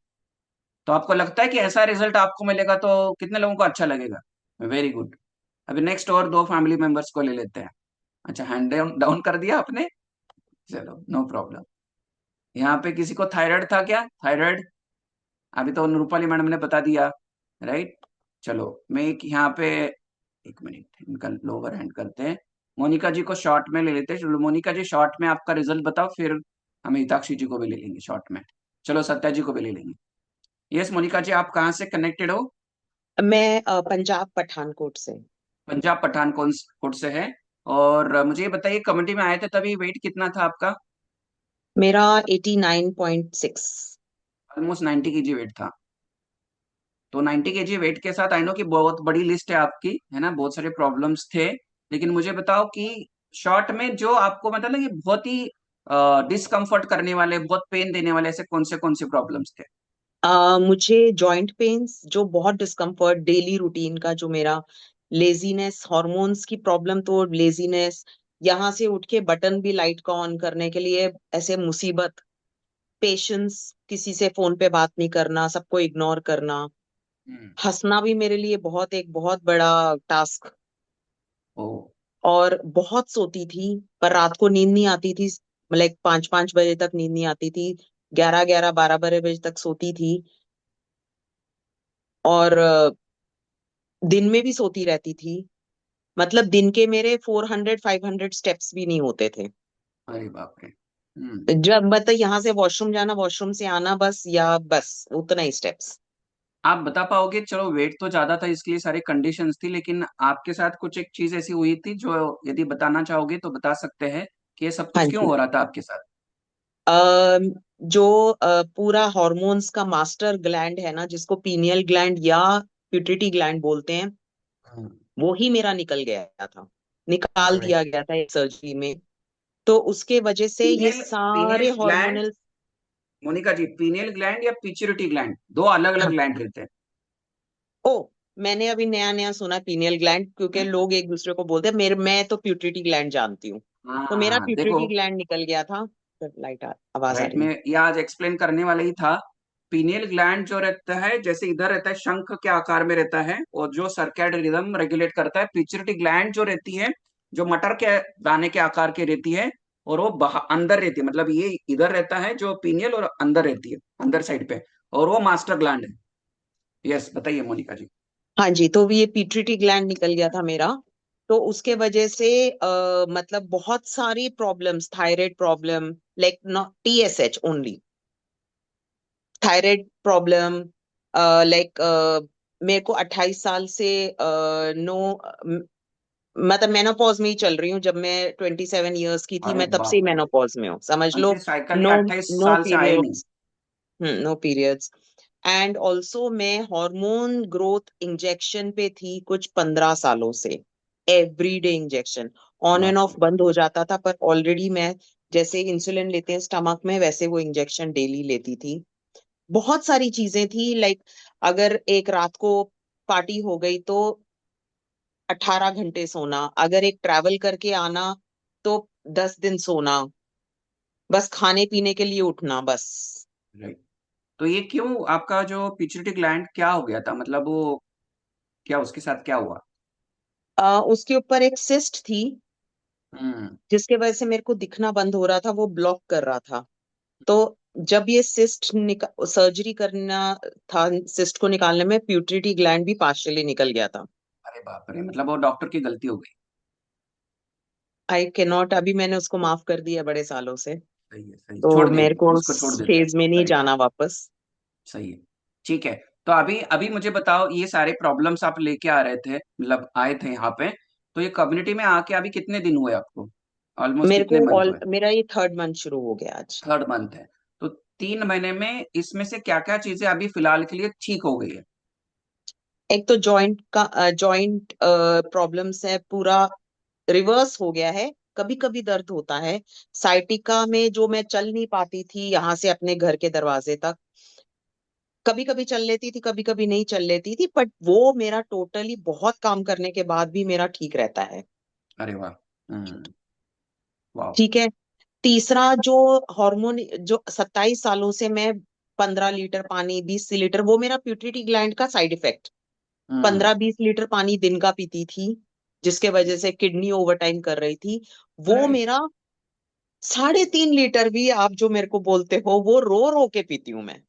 तो आपको लगता है कि ऐसा रिजल्ट आपको मिलेगा तो कितने लोगों को अच्छा लगेगा? Very good. अभी नेक्स्ट और दो फैमिली मेंबर्स को ले लेते हैं। अच्छा, हैंड डाउन डाउन कर दिया आपने, चलो नो प्रॉब्लम। यहाँ पे किसी को थायराइड था क्या? थायराइड अभी तो रूपाली मैडम ने बता दिया, राइट? चलो मैं एक यहाँ पे, एक मिनट, इनका लोअर हैंड करते हैं। मोनिका जी को शॉर्ट में ले लेते हैं। चलो मोनिका जी, शॉर्ट में आपका रिजल्ट बताओ, फिर हम हिताक्षी जी को भी ले लेंगे शॉर्ट में। चलो सत्या जी को भी ले लेंगे। यस मोनिका जी, आप कहाँ से कनेक्टेड हो? मैं पंजाब पठानकोट से। पंजाब पठानकोट से है। और मुझे ये बताइए, कमेटी में आए थे तभी वेट कितना था आपका? मेरा 89.6। ऑलमोस्ट 90 kg वेट था। तो 90 kg वेट के साथ आई नो कि बहुत बड़ी लिस्ट है आपकी, है ना, बहुत सारे प्रॉब्लम्स थे। लेकिन मुझे बताओ कि शॉर्ट में जो आपको मतलब ना कि बहुत ही डिस्कम्फर्ट करने वाले, बहुत पेन देने वाले, ऐसे कौन से प्रॉब्लम्स थे? मुझे जॉइंट पेन्स, जो बहुत डिस्कम्फर्ट, डेली रूटीन का जो मेरा लेजीनेस, हॉर्मोन्स की प्रॉब्लम, तो लेजीनेस, यहाँ से उठ के बटन भी लाइट का ऑन करने के लिए ऐसे मुसीबत, पेशेंस, किसी से फोन पे बात नहीं करना, सबको इग्नोर करना, हम्म। हंसना भी मेरे लिए एक बहुत बड़ा टास्क। ओ। और बहुत सोती थी, पर रात को नींद नहीं आती थी, मतलब 5-5 बजे तक नींद नहीं आती थी, 11-11, 12-12 बजे तक सोती थी। और दिन में भी सोती रहती थी, मतलब दिन के मेरे 400-500 स्टेप्स भी नहीं होते थे। अरे बाप रे। जब मतलब यहाँ से वॉशरूम जाना, वॉशरूम से आना, बस या बस उतना ही स्टेप्स। आप बता पाओगे, चलो वेट तो ज्यादा था इसके लिए सारी कंडीशंस थी, लेकिन आपके साथ कुछ एक चीज ऐसी हुई थी जो यदि बताना चाहोगे तो बता सकते हैं कि ये सब हाँ कुछ क्यों जी। हो रहा था आपके साथ? अम, जो पूरा हॉर्मोन्स का मास्टर ग्लैंड है ना, जिसको पीनियल ग्लैंड या प्यूटरी ग्लैंड बोलते हैं, वो ही मेरा निकल गया था, निकाल राइट। दिया गया था एक सर्जरी में। तो उसके वजह से ये पीनियल सारे पीनियल ग्लैंड, हार्मोनल। मोनिका जी, पीनियल ग्लैंड या पिट्यूटरी ग्लैंड, दो अलग अलग हाँ। ग्लैंड रहते हैं। ओ, मैंने अभी नया नया सुना पीनियल ग्लैंड, क्योंकि लोग एक दूसरे को बोलते हैं, मेरे मैं तो प्यूटरी ग्लैंड जानती हूँ। तो मेरा हाँ देखो, प्यूटरी ग्लैंड निकल गया था। लाइट आवाज आ राइट, रही मैं है। ये आज एक्सप्लेन करने वाला ही था। पीनियल ग्लैंड जो रहता है, जैसे इधर रहता है, शंख के आकार में रहता है, और जो सर्कैडियन रिदम रेगुलेट करता है। पिट्यूटरी ग्लैंड जो रहती है, जो मटर के दाने के आकार की रहती है, और वो अंदर रहती है, मतलब ये इधर रहता है जो पीनियल, और अंदर रहती है, अंदर साइड पे, और वो मास्टर ग्लैंड है। यस, बताइए मोनिका जी। हाँ जी, तो ये पीट्यूटरी ग्लैंड निकल गया था मेरा। तो उसके वजह से मतलब बहुत सारी problems, thyroid problem, like not TSH only, thyroid problem, like मेरे को 28 साल से नो, मतलब मेनोपॉज में ही चल रही हूँ। जब मैं 27 इयर्स की थी, अरे मैं तब से ही बाप रे, मेनोपॉज में हूँ, समझ लो। मंथली साइकिल नो, या 28 नो साल से आए नहीं? Periods. No periods. And also मैं हार्मोन ग्रोथ इंजेक्शन पे थी कुछ 15 सालों से, एवरीडे इंजेक्शन, ऑन एंड बाप ऑफ रे। बंद हो जाता था, पर ऑलरेडी मैं जैसे इंसुलिन लेते हैं स्टमक में, वैसे वो इंजेक्शन डेली लेती थी। बहुत सारी चीजें थी, लाइक अगर एक रात को पार्टी हो गई तो 18 घंटे सोना, अगर एक ट्रैवल करके आना तो 10 दिन सोना, बस खाने पीने के लिए उठना, बस। राइट। तो ये क्यों, आपका जो पिट्यूटरी ग्लैंड क्या हो गया था, मतलब वो क्या, उसके साथ क्या हुआ? उसके ऊपर एक सिस्ट थी, जिसके वजह से मेरे को दिखना बंद हो रहा था, वो ब्लॉक कर रहा था। तो जब ये सिस्ट सर्जरी करना था, सिस्ट को निकालने में प्यूटरिटी ग्लैंड भी पार्शियली निकल गया था। अरे बाप रे, मतलब वो डॉक्टर की गलती हो गई। आई कैन नॉट, अभी मैंने उसको माफ कर दिया बड़े सालों से, सही है, सही, तो छोड़ मेरे देते हैं को उसको, छोड़ उस देते हैं। फेज में नहीं करेक्ट, जाना वापस। सही है। ठीक है। तो अभी अभी मुझे बताओ, ये सारे प्रॉब्लम्स आप लेके आ रहे थे, मतलब आए थे यहाँ पे, तो ये कम्युनिटी में आके अभी कितने दिन हुए आपको? ऑलमोस्ट मेरे कितने को मंथ ऑल हुए? मेरा ये 3rd मंथ शुरू हो गया आज। थर्ड मंथ है। तो 3 महीने में इसमें से क्या क्या चीजें अभी फिलहाल के लिए ठीक हो गई है? एक तो जॉइंट प्रॉब्लम्स है, पूरा रिवर्स हो गया है। कभी कभी दर्द होता है साइटिका में, जो मैं चल नहीं पाती थी यहाँ से अपने घर के दरवाजे तक, कभी कभी चल लेती थी, कभी कभी नहीं चल लेती थी, बट वो मेरा टोटली बहुत काम करने के बाद भी मेरा ठीक रहता है। अरे वाह। वाह। ठीक है। तीसरा, जो हार्मोन, जो 27 सालों से मैं 15 लीटर पानी, 20 लीटर, वो मेरा प्यूटरिटी ग्लैंड का साइड इफेक्ट, हम्म 15-20 लीटर पानी दिन का पीती थी, जिसके वजह से किडनी ओवरटाइम कर रही थी। वो अरे, मेरा 3.5 लीटर भी, आप जो मेरे को बोलते हो, वो रो रो के पीती हूँ मैं,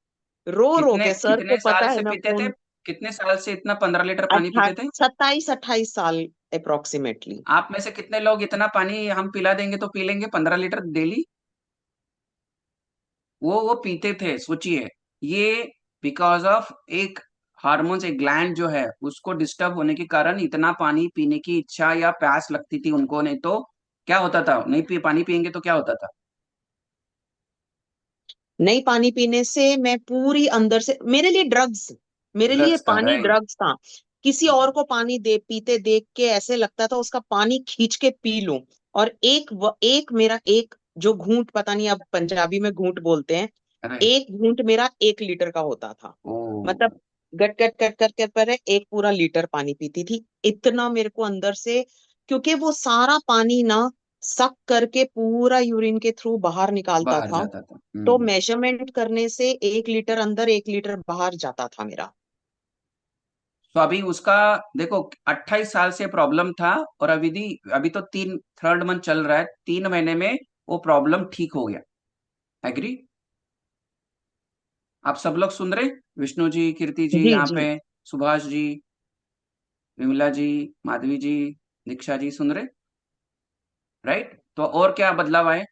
रो रो कितने के। सर को कितने साल पता है, से मैं पीते थे? फोन कितने साल से इतना 15 लीटर पानी पीते थे? 27-28 साल अप्रोक्सीमेटली। आप में से कितने लोग इतना पानी हम पिला देंगे तो पी लेंगे 15 लीटर डेली? वो पीते थे, सोचिए। ये बिकॉज ऑफ एक हार्मोन्स, एक ग्लैंड जो है उसको डिस्टर्ब होने के कारण इतना पानी पीने की इच्छा या प्यास लगती थी उनको, नहीं तो क्या होता था, नहीं पानी पियेंगे तो क्या होता था? नहीं पानी पीने से मैं पूरी अंदर से, मेरे लिए ड्रग्स, मेरे लिए ड्रग्स था, पानी राइट। ड्रग्स था। किसी और को पानी दे पीते देख के ऐसे लगता था उसका पानी खींच के पी लूं। और एक मेरा एक जो घूंट, पता नहीं अब पंजाबी में घूंट बोलते हैं, अरे, एक घूंट मेरा 1 लीटर का होता था। ओ, मतलब गट गट गट गट कर पर एक पूरा लीटर पानी पीती थी, इतना मेरे को अंदर से, क्योंकि वो सारा पानी ना सक करके पूरा यूरिन के थ्रू बाहर निकालता बाहर था। जाता था। तो मेजरमेंट करने से 1 लीटर अंदर 1 लीटर बाहर जाता था मेरा। तो अभी उसका देखो, 28 साल से प्रॉब्लम था, और अभी तो थर्ड मंथ चल रहा है, 3 महीने में वो प्रॉब्लम ठीक हो गया। एग्री? आप सब लोग सुन रहे? विष्णु जी, कीर्ति जी जी यहाँ जी। पे, सुभाष जी, विमला जी, माधवी जी, दीक्षा जी, सुन रहे? राइट? तो और क्या बदलाव आए?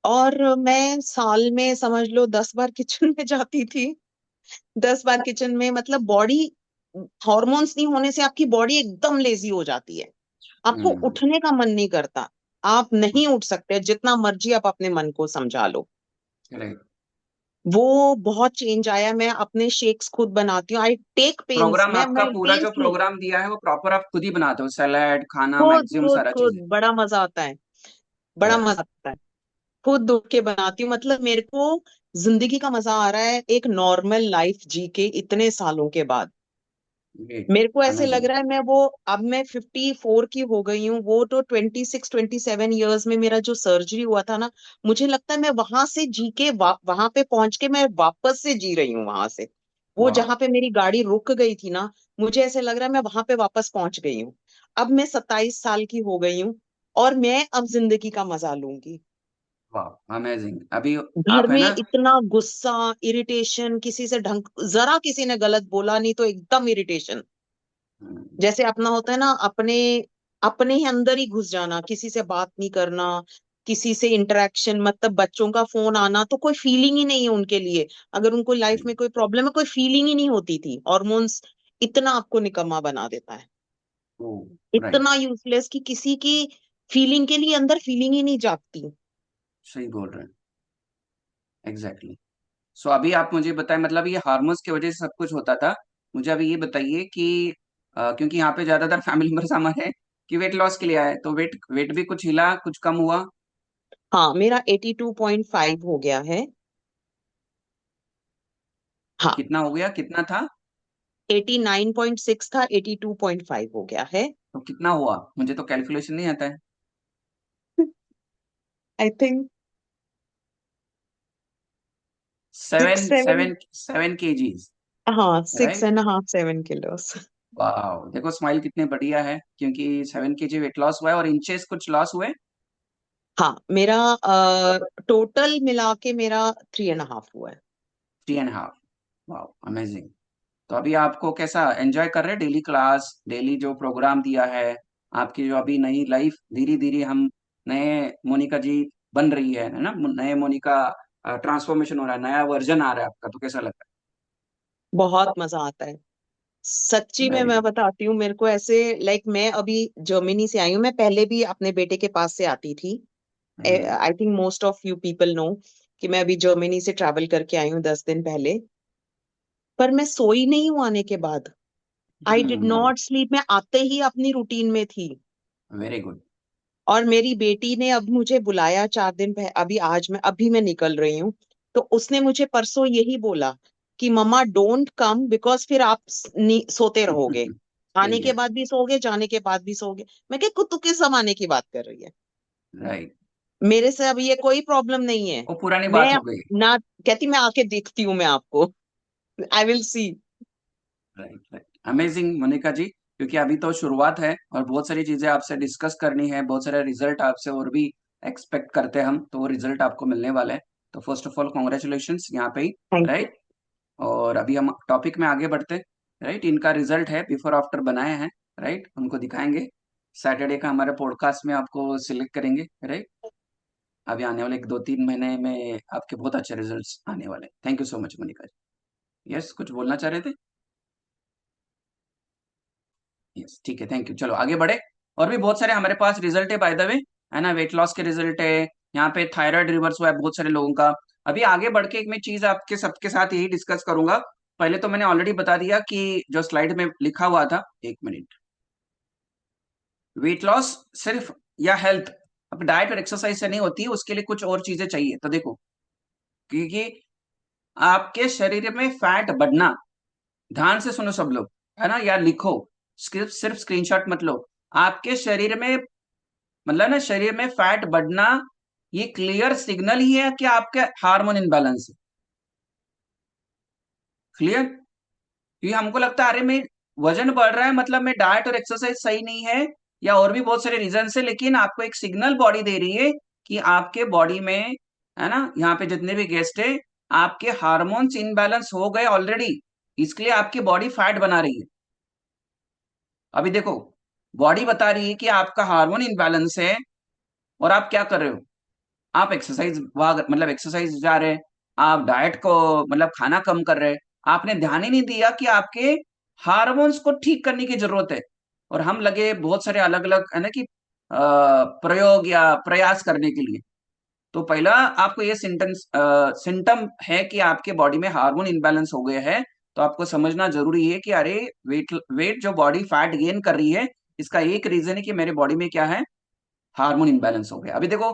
और मैं साल में समझ लो 10 बार किचन में जाती थी। 10 बार किचन में, मतलब बॉडी, हॉर्मोन्स नहीं होने से आपकी बॉडी एकदम लेजी हो जाती है, आपको हम्म उठने का मन नहीं करता, आप नहीं उठ सकते जितना मर्जी आप अपने मन को समझा लो। राइट। वो बहुत चेंज आया। मैं अपने शेक्स खुद बनाती हूँ, आई टेक पेन्स, प्रोग्राम आपका, मैं पूरा जो पेन्स नहीं, प्रोग्राम दिया है वो प्रॉपर आप खुद ही बनाते हो? सैलेड, खाना, खुद मैक्सिमम खुद सारा खुद चीजें? बड़ा मजा आता है, बड़ा अरे, मजा आता है। खुद उठ के बनाती हूँ, मतलब मेरे को जिंदगी का मजा आ रहा है एक नॉर्मल लाइफ जी के इतने सालों के बाद। ग्रेट, मेरे को ऐसे लग अमेजिंग। रहा है मैं वो, अब मैं 54 की हो गई हूँ, वो तो 26-27 ईयर्स में मेरा जो सर्जरी हुआ था ना, मुझे लगता है मैं वहां से जी के वहां पे पहुंच के मैं वापस से जी रही हूँ वहां से। वो वाह। जहां पे मेरी गाड़ी रुक गई थी ना, मुझे ऐसे लग रहा है मैं वहां पे वापस पहुंच गई हूँ। अब मैं 27 साल की हो गई हूँ, और मैं अब जिंदगी का मजा लूंगी। वाह, अमेजिंग। अभी घर आप है में ना? इतना गुस्सा, इरिटेशन, किसी से ढंग, जरा किसी ने गलत बोला नहीं तो एकदम इरिटेशन, हम्म, जैसे अपना होता है ना, अपने अपने ही अंदर ही घुस जाना, किसी से बात नहीं करना, किसी से इंटरेक्शन, मतलब बच्चों का फोन आना तो कोई फीलिंग ही नहीं है उनके लिए। अगर उनको लाइफ में कोई प्रॉब्लम है, कोई फीलिंग ही नहीं होती थी। हॉर्मोन्स इतना आपको निकम्मा बना देता है, ओ, राइट, इतना यूजलेस कि किसी की फीलिंग के लिए अंदर फीलिंग ही नहीं जागती। सही बोल रहे हैं, एग्जैक्टली। सो अभी आप मुझे बताएं, मतलब ये हार्मोन्स की वजह से सब कुछ होता था। मुझे अभी ये बताइए कि क्योंकि यहाँ पे ज्यादातर फैमिली मेंबर्स हमारे हैं कि वेट लॉस के लिए आए, तो वेट वेट भी कुछ हिला, कुछ कम हुआ? हाँ, मेरा 82.5 हो गया है। हाँ, कितना हो गया, कितना था? 89.6 था, 82.5 हो गया है। तो कितना हुआ? मुझे तो कैलकुलेशन नहीं आता है। I think seven 6-7, seven 7 kgs, हाँ, सिक्स राइट? And half 7 किलोस। वाह, देखो स्माइल कितने बढ़िया है, क्योंकि 7 kg वेट लॉस हुआ है और इंचेस कुछ लॉस हुए। हाँ, मेरा टोटल मिला के मेरा 3.5 हुआ है। 3.5। वाह, अमेजिंग। तो अभी आपको कैसा एंजॉय कर रहे हैं डेली क्लास, डेली जो प्रोग्राम दिया है, आपकी जो अभी नई लाइफ धीरे धीरे हम नए मोनिका जी बन रही है ना, नए मोनिका ट्रांसफॉर्मेशन हो रहा है, नया वर्जन आ रहा है आपका, तो कैसा लग रहा बहुत मजा आता है सच्ची है? में। वेरी मैं गुड। बताती हूँ, मेरे को ऐसे लाइक मैं अभी जर्मनी से आई हूँ। मैं पहले भी अपने बेटे के पास से आती थी। I think most of you people know कि मैं अभी जर्मनी से ट्रैवल करके आई हूँ 10 दिन पहले। पर मैं सोई नहीं हूँ आने के बाद। I did not sleep. मैं आते ही अपनी रूटीन में थी। Very good. और मेरी बेटी ने अब मुझे बुलाया 4 दिन पहले। अभी मैं निकल रही हूँ। तो उसने मुझे परसों यही बोला कि मम्मा डोंट कम, बिकॉज फिर आप सोते रहोगे। आने सही के है। बाद भी सोओगे, जाने के बाद भी सोओगे। मैं क्या, तू किस जमाने की बात कर रही है? राइट। मेरे से अब ये कोई प्रॉब्लम नहीं है। वो पुरानी बात मैं हो गई। ना कहती, मैं आके देखती हूँ मैं आपको। I will see. Right, right. Amazing Monika ji, क्योंकि अभी तो शुरुआत है और बहुत सारी चीजें आपसे डिस्कस करनी है, बहुत सारे रिजल्ट आपसे और भी एक्सपेक्ट करते हैं हम, तो वो रिजल्ट आपको मिलने वाले हैं। तो फर्स्ट ऑफ ऑल कॉन्ग्रेचुलेशंस यहाँ पे ही। Thank you. राइट। और अभी हम टॉपिक में आगे बढ़ते हैं। राइट, इनका रिजल्ट है, बिफोर आफ्टर बनाए हैं। राइट, उनको दिखाएंगे सैटरडे का हमारे पॉडकास्ट में, आपको सिलेक्ट करेंगे। राइट, अभी आने वाले 2-3 महीने में आपके बहुत अच्छे रिजल्ट्स आने वाले। Thank you so much Monika ji. Yes, कुछ बोलना चाह रहे थे? यस, ठीक है, थैंक यू। चलो आगे बढ़े। और भी बहुत सारे हमारे पास रिजल्ट है बाय द वे, है ना। वेट लॉस के रिजल्ट है, यहाँ पे थायराइड रिवर्स हुआ है बहुत सारे लोगों का। अभी आगे बढ़ के एक मैं चीज आपके सबके साथ यही डिस्कस करूंगा। पहले तो मैंने ऑलरेडी बता दिया कि जो स्लाइड में लिखा हुआ था, एक मिनट। वेट लॉस सिर्फ या हेल्थ अब डाइट और एक्सरसाइज से नहीं होती है, उसके लिए कुछ और चीजें चाहिए। तो देखो, क्योंकि आपके शरीर में फैट बढ़ना, ध्यान से सुनो सब लोग, है ना, या लिखो, सिर्फ स्क्रीनशॉट मत लो। आपके शरीर में, मतलब ना, शरीर में फैट बढ़ना, ये क्लियर सिग्नल ही है कि आपके हार्मोन इनबैलेंस है। क्लियर? क्योंकि हमको लगता है अरे मैं वजन बढ़ रहा है मतलब मैं डाइट और एक्सरसाइज सही नहीं है, या और भी बहुत सारे रीजन है, लेकिन आपको एक सिग्नल बॉडी दे रही है कि आपके बॉडी में, है ना, यहाँ पे जितने भी गेस्ट है, आपके हार्मोन्स इनबैलेंस हो गए ऑलरेडी, इसके लिए आपकी बॉडी फैट बना रही है। अभी देखो, बॉडी बता रही है कि आपका हार्मोन इनबैलेंस है, और आप क्या कर रहे हो? आप एक्सरसाइज, मतलब एक्सरसाइज जा रहे हैं, आप डाइट को, मतलब खाना कम कर रहे हैं, आपने ध्यान ही नहीं दिया कि आपके हार्मोन्स को ठीक करने की जरूरत है। और हम लगे बहुत सारे अलग अलग, है ना, कि प्रयोग या प्रयास करने के लिए। तो पहला आपको ये सिम्टम है कि आपके बॉडी में हार्मोन इनबैलेंस हो गया है, तो आपको समझना जरूरी है कि अरे वेट वेट जो बॉडी फैट गेन कर रही है, इसका एक रीजन है कि मेरे बॉडी में क्या है, हार्मोन इनबैलेंस हो गया। अभी देखो,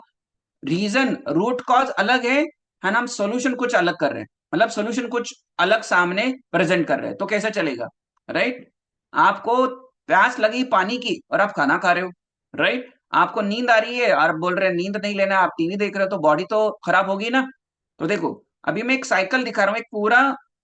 रीजन, रूट कॉज अलग है ना, हम सोल्यूशन कुछ अलग कर रहे हैं, मतलब सोल्यूशन कुछ अलग सामने प्रेजेंट कर रहे हैं, तो कैसे चलेगा? राइट। आपको प्यास लगी पानी की और आप खाना खा रहे हो। राइट। आपको नींद आ रही है और आप बोल रहे हैं नींद नहीं लेना, आप टीवी देख रहे हो, तो बॉडी तो खराब होगी ना। तो देखो, अभी मैं एक साइकिल दिखा रहा हूँ, एक पूरा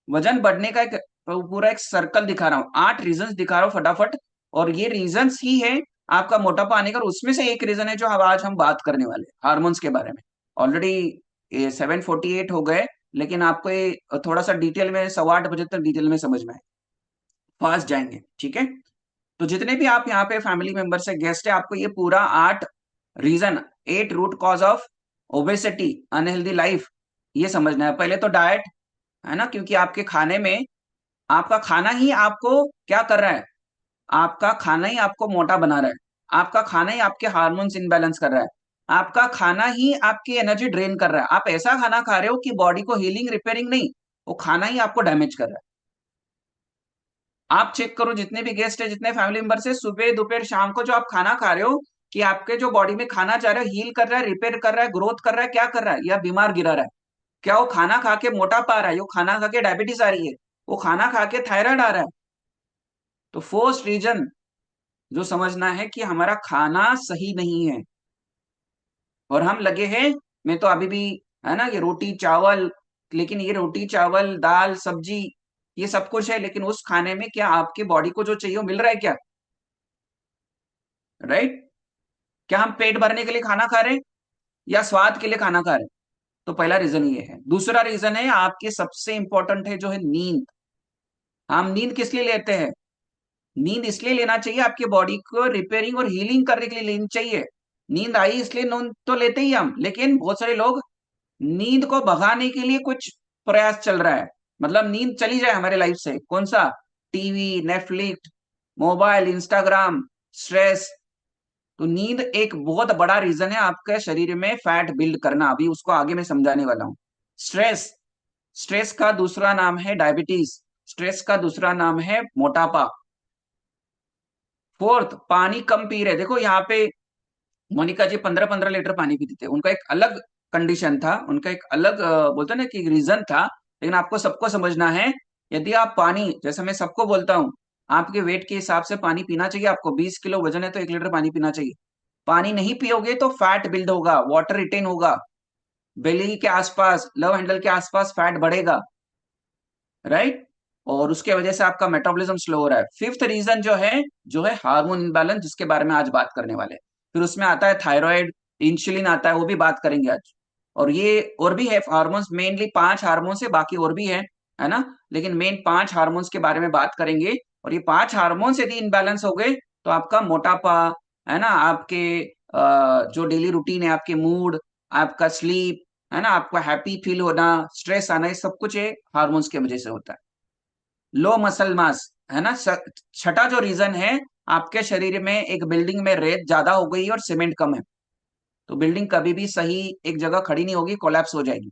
वजन बढ़ने का एक पूरा एक सर्कल दिखा रहा हूँ, 8 रीजन दिखा रहा हूँ फटाफट। और ये रीजंस ही है आपका मोटापा आने का, और उसमें से एक रीजन है जो अब आज हम बात करने वाले हैं, हार्मोन्स के बारे में। ऑलरेडी 7:48 हो गए, लेकिन आपको ये थोड़ा सा डिटेल में 8:15 तक डिटेल में समझ में आए, फास्ट जाएंगे, ठीक है। तो जितने भी आप यहाँ पे फैमिली मेंबर से गेस्ट है, आपको ये पूरा 8 reason, 8 root cause of obesity, unhealthy life, ये समझना है। पहले तो डाइट, है ना, क्योंकि आपके खाने में, आपका खाना ही आपको क्या कर रहा है, आपका खाना ही आपको मोटा बना रहा है, आपका खाना ही आपके हार्मोन्स इनबैलेंस कर रहा है, आपका खाना ही आपकी एनर्जी ड्रेन कर रहा है। आप ऐसा खाना खा रहे हो कि बॉडी को हीलिंग रिपेयरिंग नहीं, वो खाना ही आपको डैमेज कर रहा है। आप चेक करो, जितने भी गेस्ट है, जितने फैमिली मेंबर है, सुबह दोपहर शाम को जो आप खाना खा रहे हो, कि आपके जो बॉडी में खाना जा रहा है, हील कर रहा है, रिपेयर कर रहा है, ग्रोथ कर रहा है, क्या कर रहा है, या बीमार गिरा रहा है? क्या वो खाना खा के मोटापा आ रहा है, वो खाना खा के डायबिटीज आ रही है, वो खाना खा के थायराइड आ रहा है? तो फर्स्ट रीजन जो समझना है कि हमारा खाना सही नहीं है, और हम लगे हैं, मैं तो अभी भी, है ना, ये रोटी चावल, लेकिन ये रोटी चावल दाल सब्जी, ये सब कुछ है, लेकिन उस खाने में क्या आपके बॉडी को जो चाहिए वो मिल रहा है क्या? राइट? क्या हम पेट भरने के लिए खाना खा रहे हैं या स्वाद के लिए खाना खा रहे हैं? तो पहला रीजन ये है। दूसरा रीजन है आपके सबसे इंपॉर्टेंट है जो है नींद। हम नींद किस लिए लेते हैं? नींद इसलिए लेना चाहिए आपके बॉडी को रिपेयरिंग और हीलिंग करने के लिए लेनी चाहिए। नींद आई इसलिए नींद तो लेते ही हम, लेकिन बहुत सारे लोग नींद को भगाने के लिए कुछ प्रयास चल रहा है। मतलब नींद चली जाए हमारे लाइफ से, कौन सा? TV, Netflix, mobile, Instagram, stress. तो नींद एक बहुत बड़ा रीजन है आपके शरीर में फैट बिल्ड करना। अभी उसको आगे मैं समझाने वाला हूं। स्ट्रेस, स्ट्रेस का दूसरा नाम है डायबिटीज। स्ट्रेस का दूसरा नाम है मोटापा। फोर्थ, पानी कम पी रहे। देखो यहाँ पे मोनिका जी 15-15 लीटर पानी पीते थे। उनका एक अलग कंडीशन था, उनका एक अलग बोलते ना कि रीजन था। लेकिन आपको सबको समझना है, यदि आप पानी, जैसे मैं सबको बोलता हूँ, आपके वेट के हिसाब से पानी पीना चाहिए। आपको 20 किलो वजन है तो 1 लीटर पानी पीना चाहिए। पानी नहीं पियोगे तो फैट बिल्ड होगा, वाटर रिटेन होगा, बेली के आसपास, लव हैंडल के आसपास फैट बढ़ेगा। राइट? और उसके वजह से आपका मेटाबॉलिज्म स्लो हो रहा है। फिफ्थ रीजन जो है हार्मोन इम्बैलेंस, जिसके बारे में आज बात करने वाले हैं। फिर उसमें आता है थायराइड, इंसुलिन आता है, वो भी बात करेंगे आज। और ये और भी है हार्मोन्स, मेनली 5 हार्मोन्स है, बाकी और भी है ना? लेकिन मेन 5 हार्मोन्स के बारे में बात करेंगे। और ये 5 हार्मोन्स यदि इनबैलेंस हो गए तो आपका मोटापा, है ना, आपके जो डेली रूटीन है, आपके मूड, आपका स्लीप, है ना, आपका हैप्पी फील होना, स्ट्रेस आना, ये सब कुछ ये हार्मोन्स की वजह से होता है। लो मसल मास, है ना। छठा जो रीजन है, आपके शरीर में एक बिल्डिंग में रेत ज्यादा हो गई और सीमेंट कम है, तो बिल्डिंग कभी भी सही एक जगह खड़ी नहीं होगी, कोलैप्स हो जाएगी।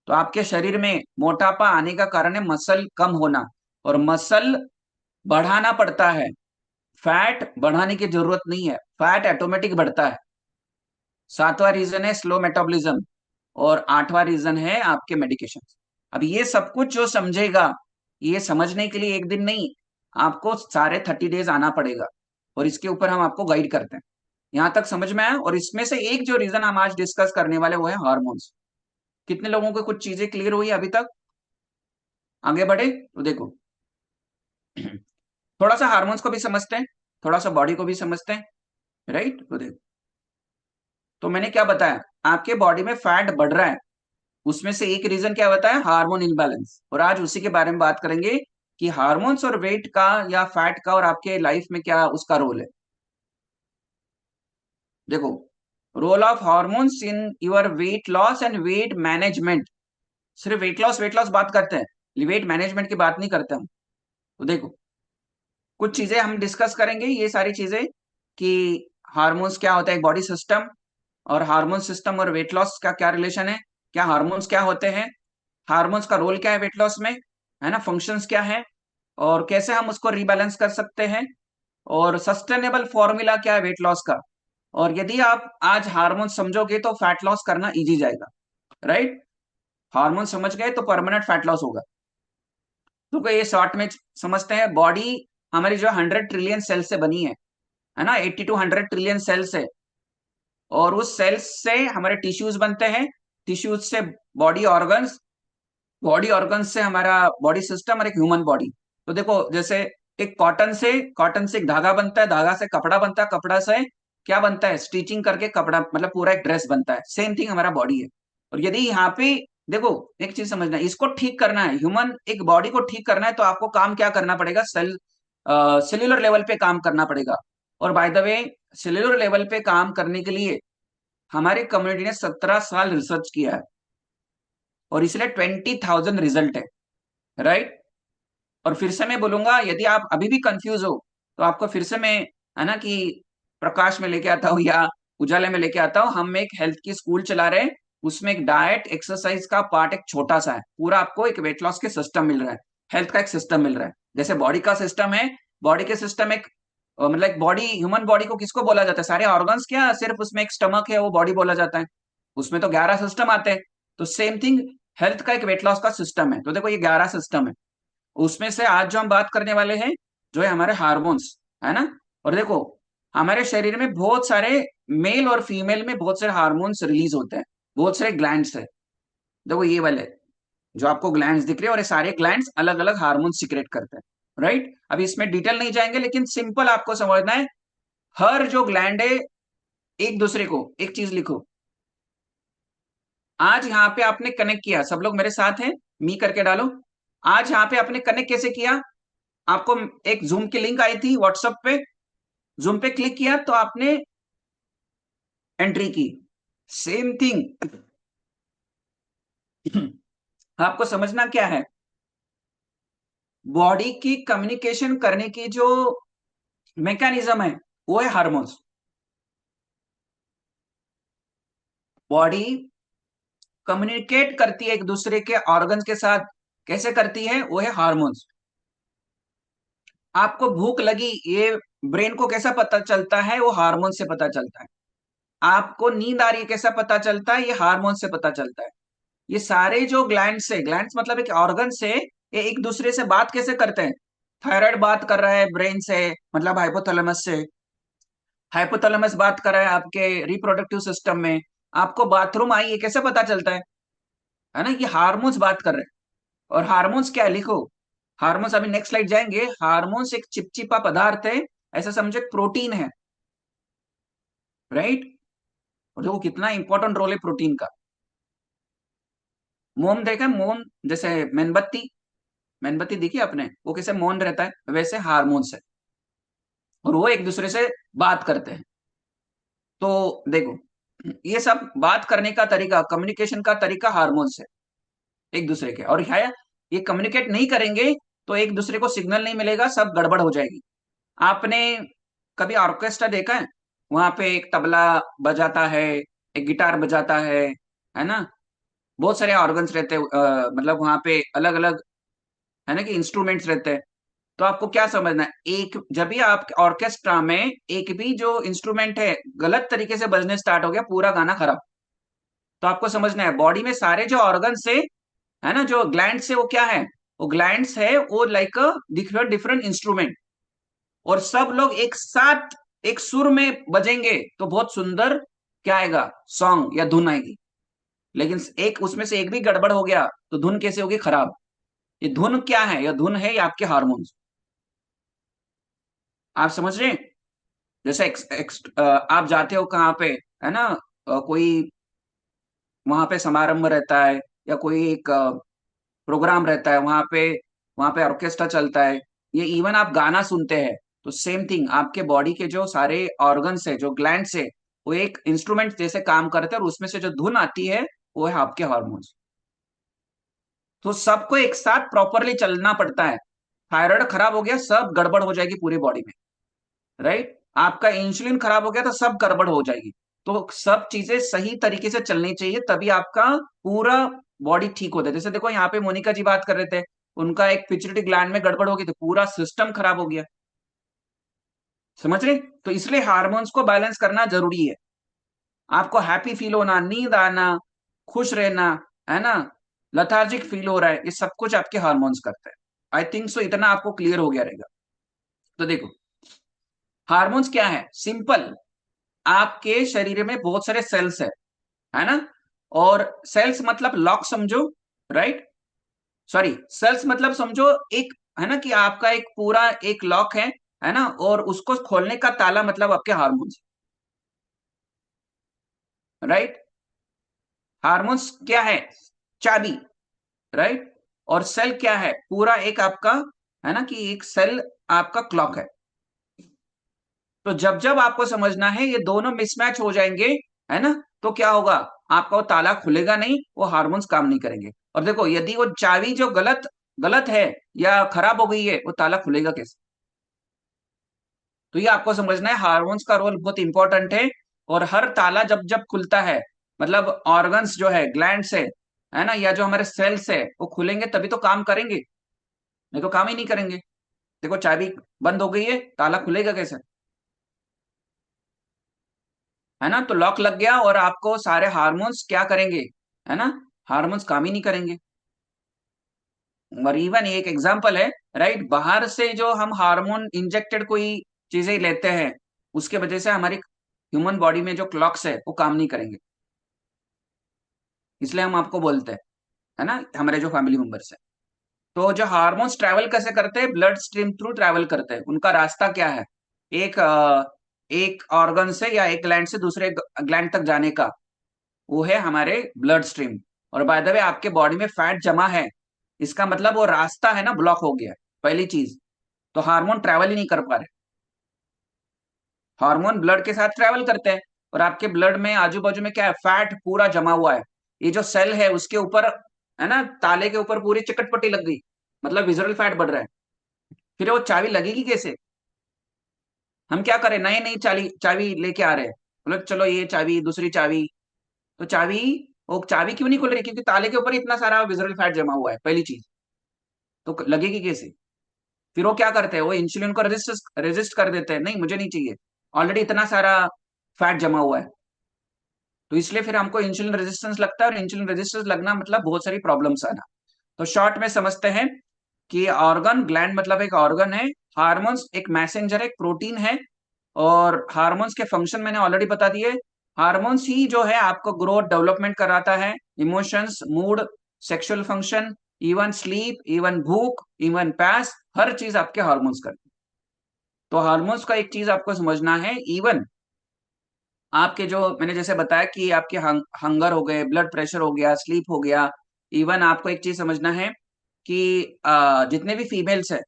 तो आपके शरीर में मोटापा आने का कारण है मसल कम होना, और मसल बढ़ाना पड़ता है। फैट बढ़ाने की जरूरत नहीं है, फैट ऑटोमेटिक बढ़ता है। सातवां रीजन है स्लो मेटाबॉलिज्म, और आठवां रीजन है आपके मेडिकेशन। अब ये सब कुछ जो समझेगा, ये समझने के लिए एक दिन नहीं, आपको सारे 30 डेज आना पड़ेगा, और इसके ऊपर हम आपको गाइड करते हैं। यहां तक समझ में आया? और इसमें से एक जो रीजन हम आज डिस्कस करने वाले वो है हार्मोन्स। कितने लोगों को कुछ चीजें क्लियर हुई अभी तक? आगे बढ़े तो देखो, थोड़ा सा हार्मोन्स को भी समझते हैं, थोड़ा सा बॉडी को भी समझते हैं। राइट? तो देखो, तो मैंने क्या बताया, आपके बॉडी में फैट बढ़ रहा है, उसमें से एक रीजन क्या बताया? Hormone imbalance. और आज उसी के बारे में बात करेंगे कि हार्मोन्स और वेट का या फैट का और आपके लाइफ में क्या उसका रोल है। देखो, role of hormones in your weight loss and weight management. सिर्फ वेट लॉस बात करते हैं, वेट मैनेजमेंट की बात नहीं करते हम। तो देखो, कुछ चीजें हम डिस्कस करेंगे, ये सारी चीजें कि हार्मोन्स क्या होता है, एक बॉडी सिस्टम, और हार्मोन सिस्टम और वेट लॉस का क्या रिलेशन है, क्या हार्मोन्स क्या होते हैं, हार्मोन्स का रोल क्या है वेट लॉस में, है ना, फंक्शंस क्या है, और कैसे हम उसको रिबैलेंस कर सकते हैं, और सस्टेनेबल फॉर्मूला क्या है वेट लॉस का। और यदि आप आज हार्मोन समझोगे तो फैट लॉस करना इजी जाएगा। राइट? हार्मोन समझ गए तो परमानेंट फैट लॉस होगा। तो ये शॉर्ट में समझते हैं। बॉडी हमारी जो 100 ट्रिलियन सेल से बनी है ना, 80 to 100 ट्रिलियन सेल्स है। और उस सेल्स से हमारे टिश्यूज बनते हैं, टिश्यूज से बॉडी ऑर्गन्स, बॉडी ऑर्गन्स से हमारा बॉडी सिस्टम और एक ह्यूमन बॉडी। तो देखो, जैसे एक कॉटन से एक धागा बनता है, धागा से कपड़ा बनता है, कपड़ा से क्या बनता है, स्टिचिंग करके कपड़ा, मतलब पूरा एक ड्रेस बनता है। सेम थिंग हमारा बॉडी है। और यदि यहाँ पे देखो, एक चीज समझना है, इसको ठीक करना है, ह्यूमन एक बॉडी को ठीक करना है, तो आपको काम क्या करना पड़ेगा, सेल्यूलर लेवल पे काम करना पड़ेगा। और bye the way, cellular level पे काम करने के लिए हमारी कम्युनिटी ने 17 साल रिसर्च किया है, और इसलिए 20,000 रिजल्ट है। राइट? और फिर से मैं बोलूंगा, यदि आप अभी भी कंफ्यूज हो तो आपको फिर से मैं, है ना, कि प्रकाश में लेके आता हूँ या उजाले में लेके आता हूँ। हम एक हेल्थ की स्कूल चला रहे हैं, उसमें एक डाइट एक्सरसाइज का पार्ट एक छोटा सा है, पूरा आपको एक वेट लॉस के सिस्टम मिल रहा है, हेल्थ का एक सिस्टम मिल रहा है। जैसे बॉडी का सिस्टम है, बॉडी के सिस्टम एक मतलब एक बॉडी, ह्यूमन बॉडी को किसको बोला जाता है, सारे ऑर्गन्स, क्या सिर्फ उसमें एक स्टमक है वो बॉडी बोला जाता है? उसमें तो 11 सिस्टम आते हैं। तो सेम थिंग हेल्थ का एक वेट लॉस का सिस्टम है। तो देखो, ये 11 सिस्टम है, उसमें से आज जो हम बात करने वाले हैं जो है हमारे हार्मोन्स, है ना। और देखो, हमारे शरीर में बहुत सारे, मेल और फीमेल में बहुत सारे हार्मोन्स रिलीज होते हैं, बहुत सारे ग्लैंड्स है। देखो ये वाले, जो आपको ग्लैंड्स दिख रहे हैं, और ये सारे ग्लैंड्स अलग अलग हार्मोन सिक्रेट करते हैं, राइट। अभी इसमें डिटेल नहीं जाएंगे, लेकिन सिंपल आपको समझना है, हर जो ग्लैंड है एक दूसरे को, एक चीज लिखो, आज यहाँ पे आपने कनेक्ट किया, सब लोग मेरे साथ हैं, मी करके डालो। आज यहाँ पे आपने कनेक्ट कैसे किया? आपको एक जूम की लिंक आई थी व्हाट्सएप पे, जूम पे क्लिक किया तो आपने एंट्री की, सेम थिंग। आपको समझना क्या है, बॉडी की कम्युनिकेशन करने की जो मैकेनिज्म है वो है हार्मोन्स। बॉडी कम्युनिकेट करती है एक दूसरे के ऑर्गन्स के साथ, कैसे करती है? वो है हार्मोन्स। आपको भूख लगी, ये ब्रेन को कैसा पता चलता है? वो हार्मोन से पता चलता है। आपको नींद आ रही है, कैसा पता चलता है? ये हार्मोन से पता चलता है। ये सारे जो ग्लैंड्स है, ग्लैंड्स मतलब एक ऑर्गन से, ये एक दूसरे से बात कैसे करते हैं? थायराइड बात कर रहा है ब्रेन से, मतलब हाइपोथैलेमस से, हाइपोथैलेमस बात कर रहा है आपके रिप्रोडक्टिव सिस्टम में। आपको बाथरूम आई, ये कैसे पता चलता है ना? ये हार्मोन्स बात कर रहे हैं। और हार्मोन्स क्या है, लिखो। हार्मोन्स, अभी नेक्स्ट स्लाइड जाएंगे। हार्मोन्स एक चिपचिपा पदार्थ है, ऐसा समझो एक प्रोटीन है, राइट। और देखो कितना इंपॉर्टेंट रोल है प्रोटीन का। मोम देखा, मोम जैसे मेणबत्ती, मेणबत्ती देखी आपने, वो कैसे मौन रहता है, वैसे हार्मोन्स है, और वो एक दूसरे से बात करते हैं। तो देखो, ये सब बात करने का तरीका, कम्युनिकेशन का तरीका हार्मोन्स है एक दूसरे के। और है, ये कम्युनिकेट नहीं करेंगे तो एक दूसरे को सिग्नल नहीं मिलेगा, सब गड़बड़ हो जाएगी। आपने कभी ऑर्केस्ट्रा देखा है? वहां पे एक तबला बजाता है, एक गिटार बजाता है ना? बहुत सारे ऑर्गन्स रहते हैं, मतलब वहां पे अलग अलग, है ना, कि इंस्ट्रूमेंट्स रहते हैं। तो आपको क्या समझना है, एक जब भी आप ऑर्केस्ट्रा में एक भी जो इंस्ट्रूमेंट है गलत तरीके से बजने स्टार्ट हो गया, पूरा गाना खराब। तो आपको समझना है, बॉडी में सारे जो ऑर्गन से, है ना, जो ग्लैंड से, वो क्या है? वो ग्लैंड्स है, वो लाइक डिफरेंट डिफरेंट इंस्ट्रूमेंट, और सब लोग एक साथ एक सुर में बजेंगे तो बहुत सुंदर क्या आएगा? सॉन्ग या धुन आएगी। लेकिन एक उसमें से एक भी गड़बड़ हो गया तो धुन कैसे होगी? खराब। ये धुन क्या है? यह धुन है, ये आपके हार्मोन्स। आप समझ रहे हैं? जैसे आप जाते हो कहाँ पे, है ना, कोई वहां पे समारंभ रहता है, या कोई एक प्रोग्राम रहता है, वहां पे ऑर्केस्ट्रा चलता है, ये इवन आप गाना सुनते हैं, तो सेम थिंग, आपके बॉडी के जो सारे ऑर्गन्स है, जो ग्लैंड्स है, वो एक इंस्ट्रूमेंट जैसे काम करते हैं, और उसमें से जो धुन आती है वो है आपके हार्मोन्स। तो सबको एक साथ प्रॉपरली चलना पड़ता है। थायराइड खराब हो गया, सब गड़बड़ हो जाएगी पूरी बॉडी में, राइट। आपका इंसुलिन खराब हो गया तो सब गड़बड़ हो जाएगी। तो सब चीजें सही तरीके से चलनी चाहिए, तभी आपका पूरा बॉडी ठीक होता है। जैसे देखो यहाँ पे मोनिका जी बात कर रहे थे, उनका एक पिट्यूटरी ग्लैंड में गड़बड़ हो गई तो पूरा सिस्टम खराब हो गया। समझ रहे? तो इसलिए हार्मोन्स को बैलेंस करना जरूरी है। आपको हैप्पी फील होना, नींद आना, खुश रहना, है ना, लथार्जिक फील हो रहा है, ये सब कुछ आपके हार्मोन्स करते हैं। आई थिंक सो इतना आपको क्लियर हो गया रहेगा। तो देखो, हार्मोन्स क्या है? सिंपल, आपके शरीर में बहुत सारे सेल्स है ना, और सेल्स मतलब लॉक समझो, राइट। सॉरी, सेल्स मतलब समझो एक, है ना, कि आपका एक पूरा एक लॉक है ना, और उसको खोलने का ताला मतलब आपके हार्मोन्स, राइट। हार्मोन्स क्या है? चाबी, राइट। और सेल क्या है? पूरा एक आपका, है ना, कि एक सेल आपका क्लॉक है। तो जब जब आपको समझना है ये दोनों मिसमैच हो जाएंगे, है ना, तो क्या होगा? आपका वो ताला खुलेगा नहीं, वो हार्मोन्स काम नहीं करेंगे। और देखो, यदि वो चाबी जो गलत गलत है या खराब हो गई है, वो ताला खुलेगा कैसे? तो ये आपको समझना है, हार्मोन्स का रोल बहुत इंपॉर्टेंट है। और हर ताला जब जब खुलता है, मतलब ऑर्गन्स जो है, ग्लैंड्स है ना, या जो हमारे सेल्स है, वो खुलेंगे तभी तो काम करेंगे, नहीं तो काम ही नहीं करेंगे। देखो, चाबी बंद हो गई है, ताला खुलेगा कैसे? है ना, तो लॉक लग गया, और आपको सारे हार्मोन्स क्या करेंगे? है ना, हार्मोन्स काम ही नहीं करेंगे। और इवन एक एग्जांपल है, राइट, बाहर से जो हम हार्मोन इंजेक्टेड कोई चीजें लेते हैं, उसके वजह से हमारी ह्यूमन बॉडी में जो क्लॉक्स है वो काम नहीं करेंगे। इसलिए हम आपको बोलते हैं, है ना, हमारे जो फैमिली मेंबर्स है। तो जो हार्मोन्स ट्रैवल कैसे करते हैं, ब्लड स्ट्रीम थ्रू ट्रैवल करते हैं। उनका रास्ता क्या है, एक एक ऑर्गन से या एक ग्लैंड से दूसरे ग्लैंड तक जाने का, वो है हमारे ब्लड स्ट्रीम। और बाय द वे आपके बॉडी में फैट जमा है, इसका मतलब वो रास्ता है ना ब्लॉक हो गया, पहली चीज। तो हार्मोन ट्रैवल ही नहीं कर पा रहे। हार्मोन ब्लड के साथ ट्रैवल करते हैं, और आपके ब्लड में आजू बाजू में क्या है, फैट पूरा जमा हुआ है। ये जो सेल है उसके ऊपर, है ना, ताले के ऊपर पूरी चिकटपट्टी लग गई, मतलब विजुअल फैट बढ़ रहा है। फिर वो चाबी लगेगी कैसे? हम क्या करें, नई नई चाबी चाबी लेके आ रहे हैं, मतलब चलो ये चाबी, दूसरी चाबी। तो चाबी, वो चाबी क्यों नहीं खुल रही? क्योंकि ताले के ऊपर इतना सारा विजुअल फैट जमा हुआ है, पहली चीज। तो लगेगी कैसे? फिर वो क्या करते हैं, वो इंसुलिन को रेजिस्ट कर देते हैं, नहीं मुझे नहीं चाहिए, ऑलरेडी इतना सारा फैट जमा हुआ है। तो इसलिए फिर हमको इंसुलिन रेजिस्टेंस लगता है, और इंसुलिन रेजिस्टेंस लगना मतलब बहुत सारी प्रॉब्लम्स आना। तो शॉर्ट में समझते हैं कि ऑर्गन, ग्लैंड मतलब एक ऑर्गन है, हार्मोन्स एक मैसेंजर, एक प्रोटीन है। और हार्मोन्स के फंक्शन मैंने ऑलरेडी बता दिए। हार्मोन्स ही जो है आपको ग्रोथ, डेवलपमेंट कराता है, emotions, mood, sexual function, even sleep, even भूख, इवन प्यास, हर चीज आपके हार्मोन्स करते हैं। तो हार्मोन्स का एक चीज आपको समझना है, इवन आपके जो मैंने जैसे बताया कि आपके हंगर हो गए, ब्लड प्रेशर हो गया, स्लीप हो गया। इवन आपको एक चीज समझना है कि जितने भी फीमेल्स है,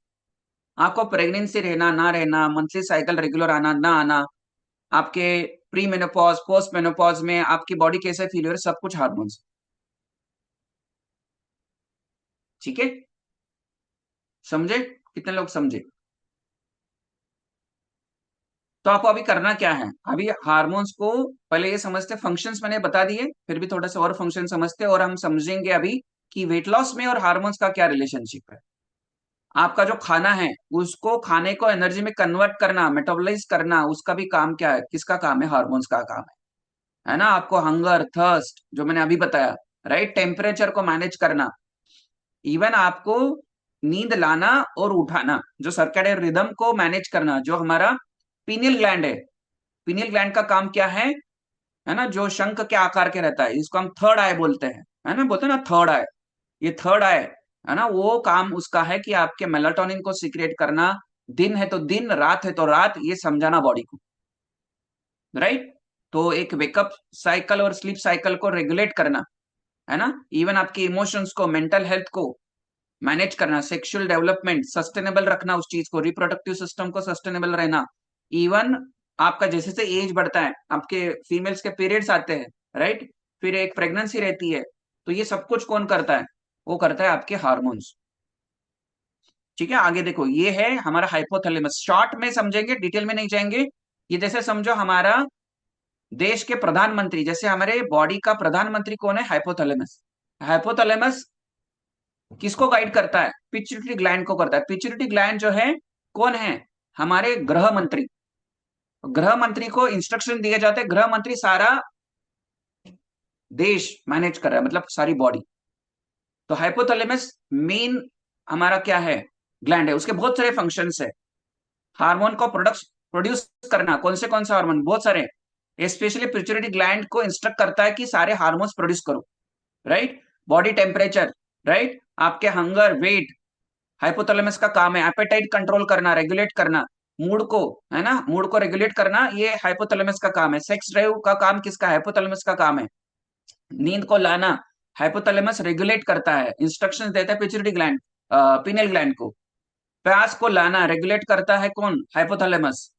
आपको प्रेगनेंसी रहना ना रहना, मंथली साइकिल रेगुलर आना ना आना, आपके प्री मेनोपॉज, पोस्ट मेनोपॉज में आपकी बॉडी कैसे फील हो रही है, सब कुछ हार्मोन्स। ठीक है, समझे? कितने लोग समझे? तो आपको अभी करना क्या है, अभी हार्मोन्स को पहले ये समझते, फंक्शंस मैंने बता दिए, फिर भी थोड़ा सा और फंक्शन समझते, और हम समझेंगे अभी कि वेट लॉस में और हार्मोन्स का क्या रिलेशनशिप है। आपका जो खाना है, उसको, खाने को एनर्जी में कन्वर्ट करना, मेटाबोलाइज करना, उसका भी काम क्या है, किसका काम है? हार्मोन्स का काम है ना। आपको हंगर, थर्स्ट जो मैंने अभी बताया, राइट, टेम्परेचर को मैनेज करना, इवन आपको नींद लाना और उठाना, जो सर्कैडियन रिदम को मैनेज करना, जो हमारा पीनियल ग्लैंड है। पीनियल ग्लैंड का काम क्या है ना, जो शंख के आकार के रहता है, इसको हम थर्ड आई बोलते हैं, है ना, बोलते हैं ना थर्ड आई। ये थर्ड आई है ना, वो काम उसका है कि आपके मेलाटोनिन को सीक्रेट करना, दिन है तो दिन, रात है तो रात, ये समझाना बॉडी को, राइट। तो एक वेकअप साइकिल और स्लीप साइकिल को रेगुलेट करना, है ना। इवन आपके इमोशंस को, मेंटल हेल्थ को मैनेज करना, सेक्सुअल डेवलपमेंट सस्टेनेबल रखना, उस चीज को, रिप्रोडक्टिव सिस्टम को सस्टेनेबल रहना। इवन आपका जैसे जैसे एज बढ़ता है, आपके फीमेल्स के पीरियड्स आते हैं, राइट, फिर एक प्रेगनेंसी रहती है, तो ये सब कुछ कौन करता है? वो करता है आपके हार्मोन्स। ठीक है, आगे देखो, ये है हमारा हाइपोथैलेमस। शॉर्ट में समझेंगे, डिटेल में नहीं जाएंगे। ये जैसे समझो हमारा देश के प्रधानमंत्री, जैसे हमारे बॉडी का प्रधानमंत्री कौन है? हाइपोथैलेमस। हाइपोथैलेमस किसको गाइड करता है? पिट्यूटरी ग्लैंड को करता है। पिट्यूटरी ग्लैंड जो है, कौन है? हमारे गृह मंत्री। गृह मंत्री को इंस्ट्रक्शन दिए जाते हैं, गृह मंत्री सारा देश मैनेज कर रहा है, मतलब सारी बॉडी। तो हाइपोथैलेमस मेन हमारा क्या है? ग्लैंड है, उसके बहुत सारे फंक्शंस है। हार्मोन को प्रोड्यूस करना, कौन से हार्मोन? बहुत सारे। स्पेशली पिट्यूटरी ग्लैंड को इंस्ट्रक्ट करता है कि सारे हार्मोन्स प्रोड्यूस करो, राइट। बॉडी टेम्परेचर, राइट, आपके हंगर, वेट, हाइपोथैलेमस का काम है। एपेटाइट कंट्रोल करना, रेगुलेट करना, मूड को, है ना, मूड को रेगुलेट करना, ये हाइपोथैलेमस का काम है। सेक्स ड्राइव का काम किसका? हाइपोथैलेमस का काम है। नींद को लाना, हाइपोथैलेमस रेगुलेट करता है, इंस्ट्रक्शंस देता है पिट्यूटरी ग्लैंड, पिनियल ग्लैंड को। प्यास को लाना, रेगुलेट करता है कौन? हाइपोथैलेमस।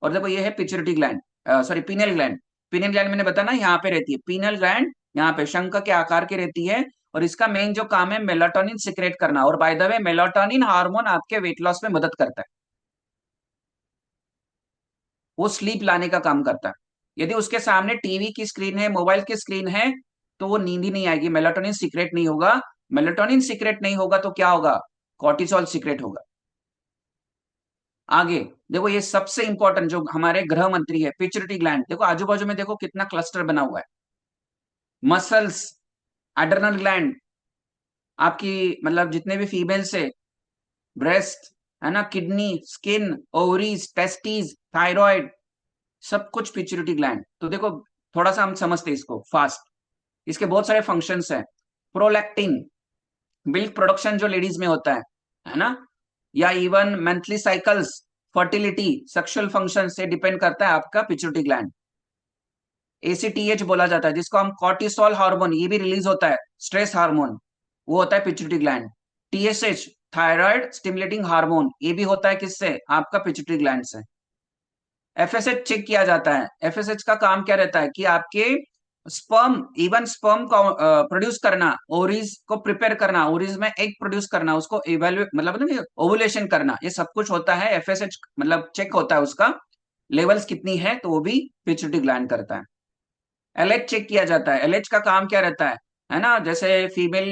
और देखो ये है pituitary gland, sorry pineal gland. Pineal gland मैंने बताया ना, यहाँ पे रहती है पिनियल ग्लैंड, यहाँ पे शंख के आकार की रहती है। और इसका मेन जो काम है, मेलाटोनिन सिक्रेट करना। और bye the way, melatonin hormone आपके वेट लॉस में मदद करता है, वो स्लीप लाने का काम करता है। यदि उसके सामने टीवी की स्क्रीन है, मोबाइल की स्क्रीन है, तो वो नींद ही नहीं आएगी, मेलाटोनिन सीक्रेट नहीं होगा। मेलाटोनिन सीक्रेट नहीं होगा तो क्या होगा? कॉर्टिसोल सीक्रेट होगा। आगे देखो, ये सबसे इंपॉर्टेंट जो हमारे गृह मंत्री है, पिट्यूटरी ग्लैंड। देखो आजू बाजू में देखो कितना क्लस्टर बना हुआ है। मसल्स, एड्रेनल ग्लैंड, आपकी मतलब जितने भी फीमेल्स है, ब्रेस्ट, है ना, kidney, skin, ovaries, testis, thyroid, सब कुछ पिट्यूटरी ग्लैंड। तो देखो थोड़ा सा हम समझते हैं इसको फास्ट। इसके बहुत सारे फंक्शंस हैं। प्रोलैक्टिन, मिल्क प्रोडक्शन जो लेडीज में होता है ना, या even monthly cycles, fertility, sexual function से डिपेंड करता है आपका पिट्यूटरी ग्लैंड। एसीटीएच बोला जाता है जिसको हम कॉर्टिसोल हार्मोन, ये भी रिलीज होता है, स्ट्रेस हार्मोन, वो होता है pituitary gland. TSH, thyroid stimulating hormone, ये भी होता है किससे, आपका पिट्यूटरी ग्लैंड से। एफएसएच चेक किया जाता है। एफएसएच का काम क्या रहता है कि आपके स्पर्म, इवन स्पर्म को प्रोड्यूस करना, ओरीज को प्रिपेयर करना, ओरीज में एग प्रोड्यूस करना, उसको इवेल्युएट मतलब ओवुलेशन करना, ये सब कुछ होता है। एफएसएच मतलब चेक होता है, उसका लेवल्स कितनी है तो वो भी पिट्यूटरी ग्लैंड करता है। एलएच चेक किया जाता है। एलएच का काम क्या रहता है ना, जैसे फीमेल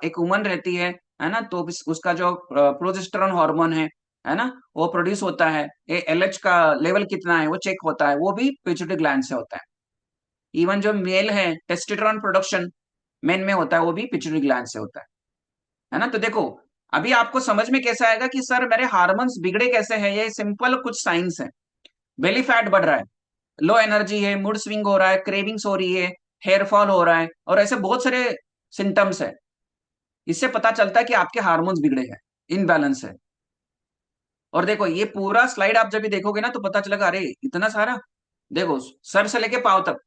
एक वुमन रहती है ना, तो उसका जो प्रोजेस्टेरोन हार्मोन है ना, वो प्रोड्यूस होता है। ये एलएच का लेवल कितना है वो चेक होता है, वो भी पिट्यूटरी ग्लैंड से होता है। इवन जो मेल है, टेस्टोस्टेरोन प्रोडक्शन मेन में होता है, वो भी पिट्यूटरी ग्लैंड से होता है ना। तो देखो अभी आपको समझ में कैसे आएगा कि सर मेरे हार्मोन्स बिगड़े कैसे हैं, ये सिंपल कुछ साइंस है। बेली फैट बढ़ रहा है, लो एनर्जी है, मूड स्विंग हो रहा है, क्रेविंग्स हो रही है, हेयर फॉल हो रहा है, और ऐसे बहुत सारे सिम्टम्स है। इससे पता चलता है कि आपके हार्मोन्स बिगड़े हैं, इनबैलेंस है। और देखो ये पूरा स्लाइड आप जब भी देखोगे ना तो पता चलेगा, अरे इतना सारा, देखो सर से लेके पांव तक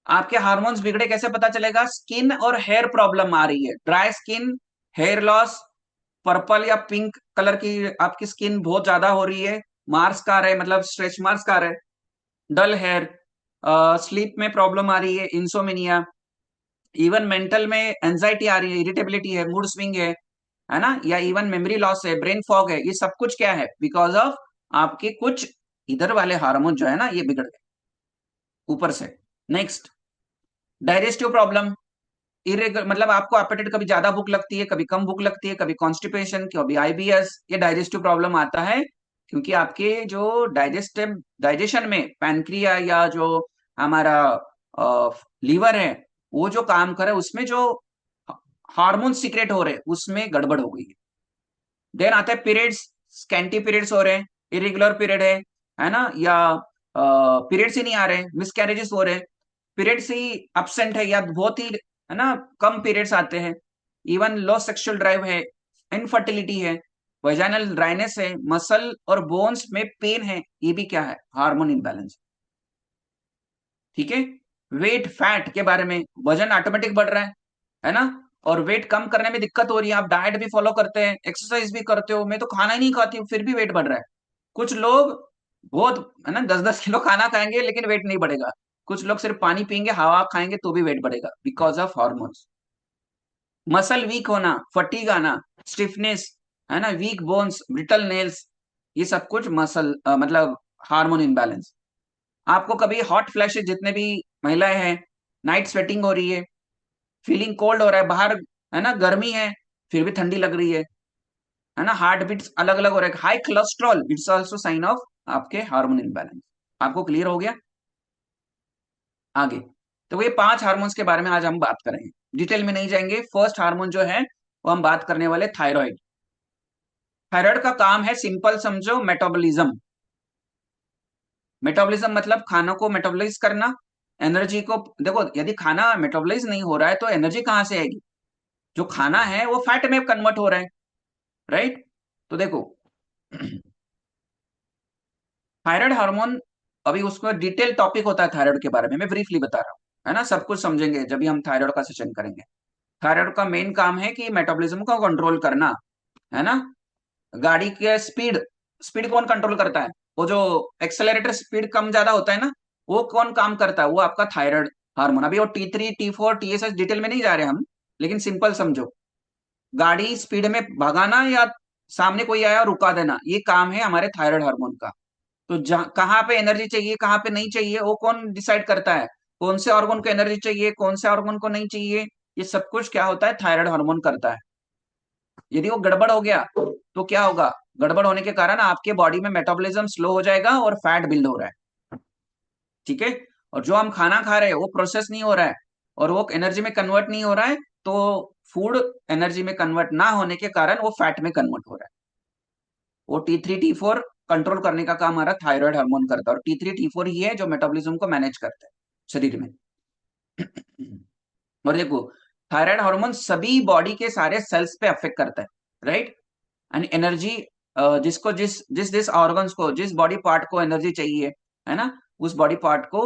आपके हार्मोन्स बिगड़े कैसे पता चलेगा। स्किन और हेयर प्रॉब्लम आ रही है, dry skin, hair loss, purple या पिंक कलर की आपकी स्किन बहुत ज्यादा हो रही है, मार्क्स का आ रहा है, मतलब स्ट्रेच मार्क्स का आ रहा है, डल हेयर, स्लीप में प्रॉब्लम आ रही है, इंसोमिनिया, इवन मेंटल में एंजाइटी आ रही है, इरिटेबिलिटी है, मूड स्विंग है ना, या इवन मेमोरी लॉस है, ब्रेन फॉग है। ये सब कुछ क्या है, बिकॉज ऑफ आपके कुछ इधर वाले हार्मोन जो है ना ये बिगड़ गए ऊपर से। नेक्स्ट, डाइजेस्टिव प्रॉब्लम, इरेगुलर, मतलब आपको एपेटाइट, कभी ज्यादा भूख लगती है, कभी कम भूख लगती है, कभी कॉन्स्टिपेशन, कभी आईबीएस, ये डाइजेस्टिव प्रॉब्लम आता है क्योंकि आपके जो डाइजेशन में पैनक्रिया या जो हमारा लीवर है वो जो काम करे उसमें जो हार्मोन सीक्रेट हो रहे हैं उसमें गड़बड़ हो गई है। देन आता है पीरियड्स, स्कैंटी पीरियड्स हो रहे हैं, इरेगुलर पीरियड है ना, या पीरियड्स ही नहीं आ रहे, मिसकैरेजेस हो रहे हैं, पीरियड्स ही absent है या बहुत ही है ना कम पीरियड्स आते हैं, इवन लो सेक्सुअल ड्राइव है, इनफर्टिलिटी है, वेजाइनल ड्राइनेस है, मसल और बोन्स में पेन है, ये भी क्या है, हार्मोन इम्बैलेंस। ठीक है। वेट, फैट के बारे में, वजन ऑटोमेटिक बढ़ रहा है ना, और वेट कम करने में दिक्कत हो रही है, आप डाइट भी फॉलो करते हैं, एक्सरसाइज भी करते हो, मैं तो खाना ही नहीं खाती हूँ फिर भी वेट बढ़ रहा है। कुछ लोग बहुत है ना 10-10 किलो खाना खाएंगे लेकिन वेट नहीं बढ़ेगा, कुछ लोग सिर्फ पानी पियेंगे, हवा खाएंगे तो भी वेट बढ़ेगा, because of hormones. Muscle week होना, फटीग आना, स्टिफनेस, है ना, वीक बोन्स, ब्रिटल नेल्स, ये सब कुछ मसल मतलब हार्मोन इम्बैलेंस। आपको कभी हॉट फ्लैशेस, जितने भी महिलाएं हैं, नाइट स्वेटिंग हो रही फीलिंग कोल्ड हो रहा है, बाहर है ना गर्मी है फिर भी ठंडी लग रही है ना, हार्ट बीट्स अलग अलग हो रहा है, high cholesterol, it's also sign of आपके हार्मोन इम्बैलेंस। आपको क्लियर हो गया। आगे, तो ये 5 हार्मोन्स के बारे में आज हम बात करेंगे, डिटेल में नहीं जाएंगे। फर्स्ट हार्मोन जो है वो हम बात करने वाले थायराइड। थायराइड का काम है, सिंपल समझो, मेटाबॉलिज्म। मेटाबॉलिज्म मतलब खाना को मेटाबॉलाइज करना, एनर्जी को, देखो यदि खाना मेटाबॉलाइज नहीं हो रहा है तो एनर्जी कहां से आएगी, जो खाना है वो फैट में कन्वर्ट हो रहा है, राइट। तो देखो थायराइड हार्मोन, अभी उसको डिटेल टॉपिक होता है थायराइड के बारे में, मैं ब्रीफली बता रहा हूँ, है ना, सब कुछ समझेंगे जब भी हम थायराइड का सेशन करेंगे। थायराइड का मेन काम है कि मेटाबॉलिज्म को कंट्रोल करना, है ना। गाड़ी के स्पीड, स्पीड कौन कंट्रोल करता है, वो जो एक्सेलरेटर स्पीड कम ज्यादा होता है ना, वो कौन काम करता है, वो आपका थायराइड हार्मोन। अभी वो T3, T4, TSH डिटेल में नहीं जा रहे हम, लेकिन सिंपल समझो, गाड़ी स्पीड में भगाना या सामने कोई आया रुका देना, ये काम है हमारे थायराइड हार्मोन का। तो कहाँ पे एनर्जी चाहिए, कहाँ पे नहीं चाहिए, वो कौन डिसाइड करता है, कौन से ऑर्गन को एनर्जी चाहिए, कौन से ऑर्गन को नहीं चाहिए, ये सब कुछ क्या होता है, थायराइड हार्मोन करता है। यदि वो गड़बड़ हो गया तो क्या होगा, गड़बड़ होने के कारण आपके बॉडी में मेटाबॉलिज्म स्लो हो जाएगा और फैट बिल्ड हो रहा है। ठीक है। और जो हम खाना खा रहे हैं वो प्रोसेस नहीं हो रहा है और वो एनर्जी में कन्वर्ट नहीं हो रहा है, तो फूड एनर्जी में कन्वर्ट ना होने के कारण वो फैट में कन्वर्ट हो रहा है। वो T3, T4 कंट्रोल करने का काम हमारा थायराइड हार्मोन करता है, और T3, T4 ही है जो मेटाबॉलिज्म को मैनेज करता है शरीर में। और देखो थायराइड हार्मोन सभी बॉडी के सारे सेल्स पे अफेक्ट करता है, राइट। एंड एनर्जी, जिसको जिस जिस जिस ऑर्गन्स को, जिस बॉडी पार्ट को एनर्जी चाहिए, है ना, उस बॉडी पार्ट को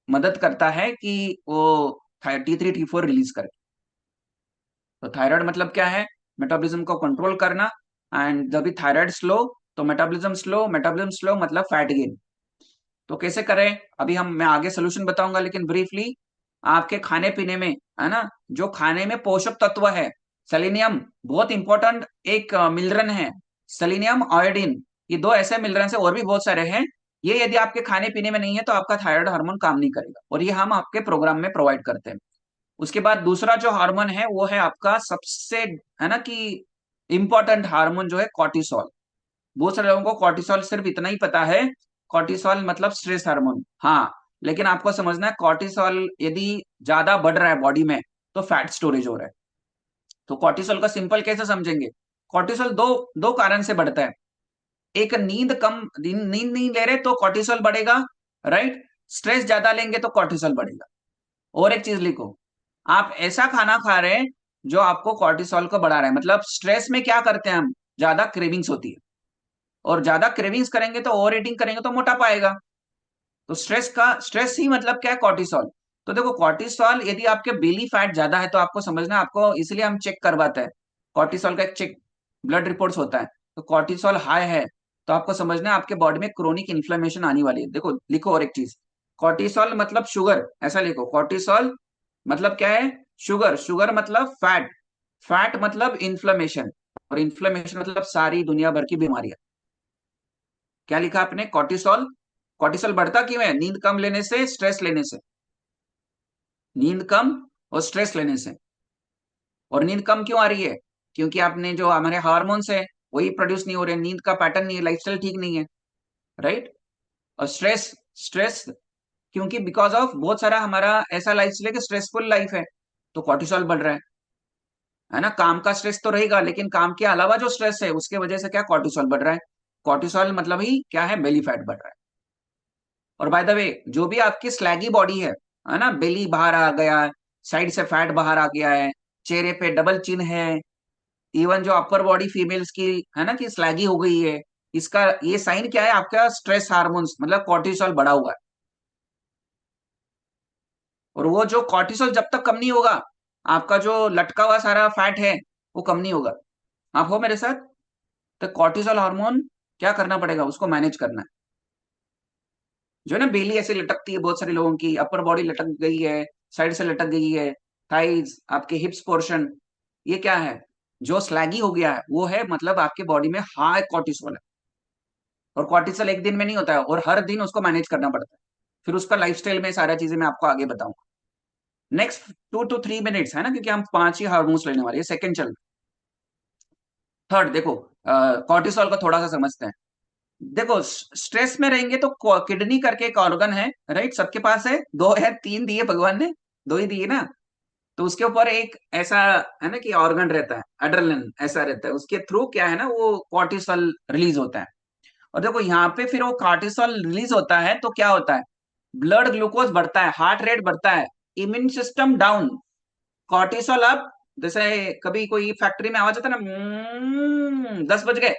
मदद करता है कि वो T3 T4 रिलीज करे। तो थायराइड मतलब क्या है? मेटाबॉलिज्म को कंट्रोल करना। एंड जब भी थायराइड स्लो, तो मेटाबॉलिज्म स्लो, मेटाबॉलिज्म स्लो मतलब फैट गेन। तो कैसे करें? अभी मैं आगे सोल्यूशन बताऊंगा, लेकिन ब्रीफली आपके खाने पीने में, है ना, जो खाने में पोषक तत्व है, सेलेनियम बहुत इंपॉर्टेंट एक मिनरल है, सेलेनियम, आयोडीन, ये दो ऐसे मिनरल है, और भी बहुत सारे हैं। ये यदि आपके खाने पीने में नहीं है तो आपका थायराइड हार्मोन काम नहीं करेगा, और ये हम आपके प्रोग्राम में प्रोवाइड करते हैं। उसके बाद दूसरा जो हार्मोन है वो है आपका सबसे, है ना, कि इंपॉर्टेंट हार्मोन जो है कॉर्टिसोल। बहुत सारे लोगों को कॉर्टिसोल सिर्फ इतना ही पता है, कॉर्टिसोल मतलब स्ट्रेस हार्मोन। हाँ, लेकिन आपको समझना है कॉर्टिसोल यदि ज्यादा बढ़ रहा है बॉडी में तो फैट स्टोरेज हो रहा है। तो कॉर्टिसोल का सिंपल कैसे समझेंगे? कॉर्टिसोल दो दो कारण से बढ़ता है। एक, नींद नहीं ले रहे तो कॉर्टिसोल बढ़ेगा, राइट। स्ट्रेस ज्यादा लेंगे तो कॉर्टिसोल बढ़ेगा। और एक चीज लिखो, आप ऐसा खाना खा रहे हैं जो आपको कॉर्टिसोल को बढ़ा रहा है। मतलब स्ट्रेस में क्या करते हैं हम? ज्यादा क्रेविंग्स होती है, और ज्यादा क्रेविंग्स करेंगे तो ओवर ईटिंग करेंगे तो मोटापा आएगा। तो स्ट्रेस ही मतलब क्या है? कॉर्टिसोल। तो देखो, कॉर्टिसोल यदि आपके बेली फैट ज्यादा है तो आपको समझना, आपको इसलिए हम चेक करवाते हैं, कॉर्टिसोल का एक चेक ब्लड रिपोर्ट्स होता है। तो कॉर्टिसोल हाई है तो आपको समझना है आपके बॉडी में क्रोनिक इन्फ्लेमेशन आने वाली है। देखो लिखो, और एक चीज, कॉर्टिसोल मतलब शुगर, ऐसा लिखो। कॉर्टिसोल मतलब क्या है? शुगर। शुगर मतलब फैट। फैट मतलब इन्फ्लेमेशन, और इन्फ्लेमेशन मतलब सारी दुनिया भर की बीमारियां। क्या लिखा आपने? कॉर्टिसोल। कॉर्टिसोल बढ़ता क्यों है? नींद कम लेने से, स्ट्रेस लेने से। नींद कम और स्ट्रेस लेने से। और नींद कम क्यों आ रही है? क्योंकि आपने जो हमारे हार्मोन्स है वही प्रोड्यूस नहीं हो रहे, नींद का पैटर्न नहीं है, लाइफस्टाइल ठीक नहीं है, राइट। और स्ट्रेस, स्ट्रेस क्योंकि बिकॉज ऑफ बहुत सारा हमारा ऐसा लाइफस्टाइल है कि स्ट्रेसफुल लाइफ है, तो कॉर्टिसोल बढ़ रहा है ना। काम का स्ट्रेस तो रहेगा, लेकिन काम के अलावा जो स्ट्रेस है उसके वजह से क्या? कॉर्टिसोल बढ़ रहा है। कॉर्टिसोल मतलब ही क्या है? बेली फैट बढ़ रहा है। और बाय द वे, जो भी आपकी स्लैगी बॉडी है ना, बेली बाहर आ गया है, साइड से फैट बाहर आ गया है, चेहरे पे डबल चिन है, इवन जो अपर बॉडी फीमेल्स की है ना कि स्लैगी हो गई है, इसका ये साइन क्या है? आपका स्ट्रेस हार्मोन्स मतलब कॉर्टिसोल बढ़ा हुआ है। और वो जो कॉर्टिसोल जब तक कम नहीं होगा, आपका जो लटका हुआ सारा फैट है वो कम नहीं होगा। आप हो मेरे साथ? तो कॉर्टिसोल हार्मोन क्या करना पड़ेगा? उसको मैनेज करना है। जो है ना, बेली ऐसे लटकती है बहुत सारे लोगों की, अपर बॉडी लटक गई है, साइड से लटक गई है, थाइज, आपके हिप्स पोर्शन, ये क्या है? जो स्लैगी हो गया है वो है, मतलब आपके बॉडी में हाई कॉर्टिसोल है। और कॉर्टिसोल एक दिन में नहीं होता है, और हर दिन उसको मैनेज करना पड़ता है। फिर उसका लाइफस्टाइल में सारा चीजें मैं आपको आगे बताऊंगा। नेक्स्ट 2 to 3 मिनट्स, है ना, क्योंकि हम 5 ही हार्मोन्स लेने वाले हैं, सेकंड चल। थर्ड देखो, कॉर्टिसोल को थोड़ा सा समझते हैं। देखो, स्ट्रेस में रहेंगे तो किडनी करके एक ऑर्गन है, राइट, सबके पास है, दो है, तीन दिए भगवान ने, दो ही दिए ना। तो उसके ऊपर एक ऐसा है ना कि ऑर्गन रहता है, एड्रेनलिन ऐसा रहता है, उसके थ्रू क्या है ना, वो कॉर्टिसोल रिलीज होता है। और देखो यहाँ पे फिर वो कॉर्टिसोल रिलीज होता है तो क्या होता है? ब्लड ग्लूकोज बढ़ता है, हार्ट रेट बढ़ता है, immune system down, cortisol up. जैसे कभी कोई फैक्ट्री में आवाज आता है ना, 10 बज गए,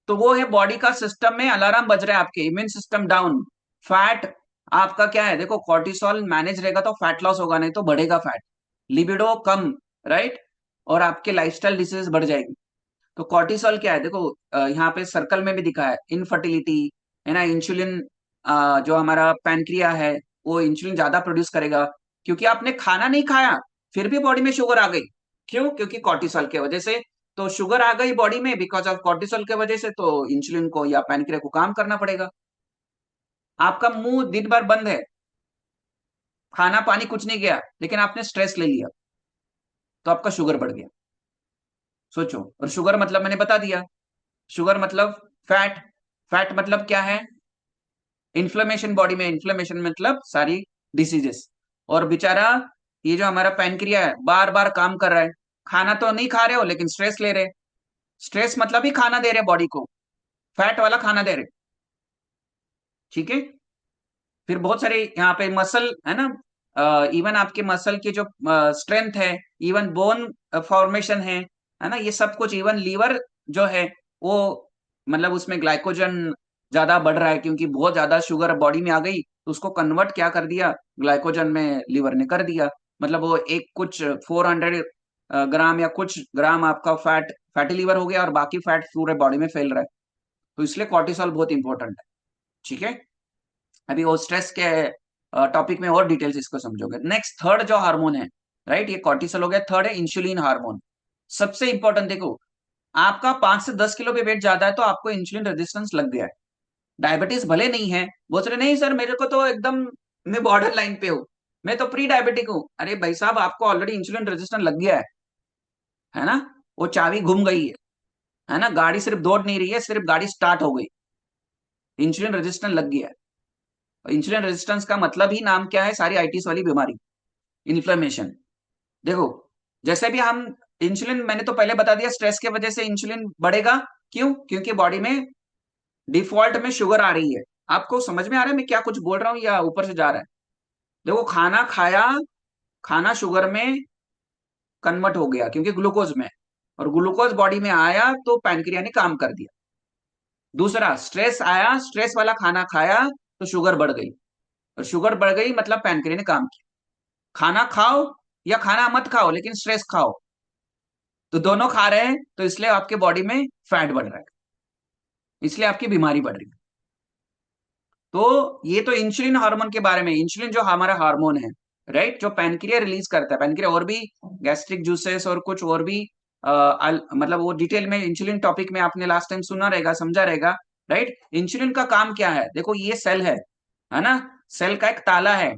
तो वो है बॉडी का सिस्टम में अलार्म बज रहा है, आपके इम्यून सिस्टम डाउन। फैट आपका क्या है? देखो, कॉर्टिसोल मैनेज रहेगा तो फैट लॉस होगा, नहीं तो बढ़ेगा फैट। लिबिडो कम, राइट। और आपके लाइफस्टाइल डिसीज बढ़ जाएगी। तो कॉर्टिसोल क्या है? देखो, यहाँ पे सर्कल में भी दिखा है, इनफर्टिलिटी, है ना, इंसुलिन, जो हमारा पैनक्रिया है वो इंसुलिन ज्यादा प्रोड्यूस करेगा, क्योंकि आपने खाना नहीं खाया फिर भी बॉडी में शुगर आ गई। क्यों? क्योंकि कॉर्टिसोल की वजह से। तो शुगर आ गई बॉडी में बिकॉज ऑफ कॉर्टिसोल की वजह से, तो इंसुलिन को या पैनक्रिया को काम करना पड़ेगा। आपका मुंह दिन भर बंद है, खाना पानी कुछ नहीं गया, लेकिन आपने स्ट्रेस ले लिया तो आपका शुगर बढ़ गया। सोचो, और शुगर मतलब मैंने बता दिया, शुगर मतलब फैट। फैट मतलब क्या है? इन्फ्लेमेशन, बॉडी में इन्फ्लेमेशन मतलब सारी डिसीजेस। और बेचारा ये जो हमारा पैनक्रिया है बार बार काम कर रहा है, खाना तो नहीं खा रहे हो लेकिन स्ट्रेस ले रहे। स्ट्रेस मतलब ही खाना दे रहे बॉडी को, फैट वाला खाना दे रहे, ठीक है। फिर बहुत सारे यहाँ पे मसल है ना, इवन आपके मसल की जो स्ट्रेंथ है, इवन बोन फॉर्मेशन है ना, ये सब कुछ, इवन लीवर जो है वो, मतलब उसमें ग्लाइकोजन ज्यादा बढ़ रहा है क्योंकि बहुत ज्यादा शुगर बॉडी में आ गई, तो उसको कन्वर्ट क्या कर दिया, ग्लाइकोजन में लीवर ने कर दिया। मतलब वो एक कुछ 400 ग्राम या कुछ ग्राम आपका फैटी लीवर हो गया और बाकी फैट पूरे बॉडी में फैल रहा है। तो इसलिए कॉर्टिसोल बहुत इंपॉर्टेंट है। ठीक है, अभी वो स्ट्रेस के टॉपिक में और डिटेल्स इसको समझोगे। नेक्स्ट थर्ड जो हार्मोन है, राइट, ये कॉर्टिसोल हो गया, थर्ड है इंसुलिन हार्मोन। सबसे इंपॉर्टेंट देखो, आपका 5 से 10 किलो पे वेट ज्यादा है तो आपको इंसुलिन रेजिस्टेंस लग गया है। डायबिटीज भले नहीं है, बोल रहे नहीं सर मेरे को तो एकदम, मैं बॉर्डर लाइन पे हूँ, मैं तो प्री डायबिटिक हूँ। अरे भाई साहब, आपको ऑलरेडी इंसुलिन रेजिस्टेंस लग गया है ना, वो चाबी घूम गई है ना, गाड़ी सिर्फ दौड़ नहीं रही है, सिर्फ गाड़ी स्टार्ट हो गई, इंसुलिन रेजिस्टेंस लग गया है। इंसुलिन रेजिस्टेंस का मतलब ही नाम क्या है, सारी आइटिस वाली बीमारी, इन्फ्लेमेशन। देखो, जैसे भी हम इंसुलिन, मैंने तो पहले बता दिया, स्ट्रेस की वजह से इंसुलिन बढ़ेगा। क्यों? क्योंकि बॉडी में डिफॉल्ट में शुगर आ रही है। आपको समझ में आ रहा है मैं क्या कुछ बोल रहा हूँ या ऊपर से जा रहा है? देखो, खाना खाया, खाना शुगर में कन्वर्ट हो गया क्योंकि ग्लूकोज में, और ग्लूकोज बॉडी में आया तो पैनक्रिया ने काम कर दिया। दूसरा, स्ट्रेस आया, स्ट्रेस वाला खाना खाया तो शुगर बढ़ गई, और शुगर बढ़ गई मतलब पैनक्रिया ने काम किया। खाना खाओ या खाना मत खाओ लेकिन स्ट्रेस खाओ, तो दोनों खा रहे हैं तो इसलिए आपके बॉडी में फैट बढ़ रहा है, इसलिए आपकी बीमारी बढ़ रही है। तो ये तो इंसुलिन हार्मोन के बारे में, इंसुलिन जो हमारा हार्मोन है, राइट, जो पैनक्रिया रिलीज करता है। पैनक्रिया और भी गैस्ट्रिक जूसेस और कुछ और भी मतलब वो डिटेल में इंसुलिन टॉपिक में आपने लास्ट टाइम सुना रहेगा, समझा रहेगा, राइट। इंसुलिन का काम क्या है? देखो, ये सेल है ना, सेल का एक ताला है।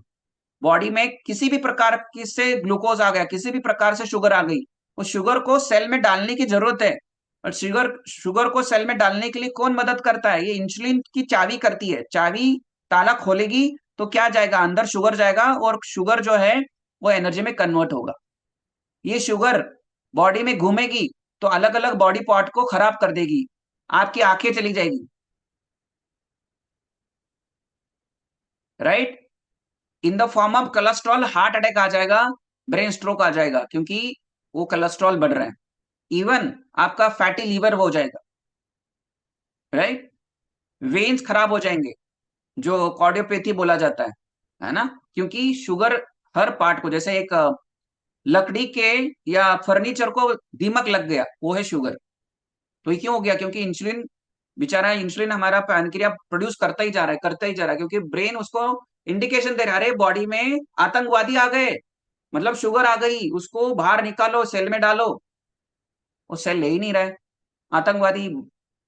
बॉडी में किसी भी प्रकार की से ग्लूकोज आ गया, किसी भी प्रकार से शुगर आ गई, उस शुगर को सेल में डालने की जरूरत है। और शुगर शुगर को सेल में डालने के लिए कौन मदद करता है? ये इंसुलिन की चाबी करती है। चाबी ताला खोलेगी तो क्या जाएगा, अंदर शुगर जाएगा, और शुगर जो है वो एनर्जी में कन्वर्ट होगा। ये शुगर बॉडी में घूमेगी तो अलग अलग बॉडी पार्ट को खराब कर देगी, आपकी आंखें चली जाएगी, right. In the form of cholesterol heart attack आ जाएगा, ब्रेन स्ट्रोक आ जाएगा, क्योंकि वो कोलेस्ट्रॉल बढ़ रहा है। इवन आपका फैटी लीवर हो जाएगा, राइट। वेन्स खराब हो जाएंगे, जो कार्डियोपैथी बोला जाता है ना, क्योंकि शुगर हर पार्ट को, जैसे एक लकड़ी के या फर्नीचर को दीमक लग गया, वो है शुगर। तो ये क्यों हो गया? क्योंकि इंसुलिन, बेचारा इंसुलिन हमारा पैनक्रिया प्रोड्यूस करता ही जा रहा है, करता ही जा रहा है, क्योंकि ब्रेन उसको इंडिकेशन दे रहा है, अरे बॉडी में आतंकवादी आ गए, मतलब शुगर आ गई, उसको बाहर निकालो, सेल में डालो। वो सेल ले ही नहीं रहा है, आतंकवादी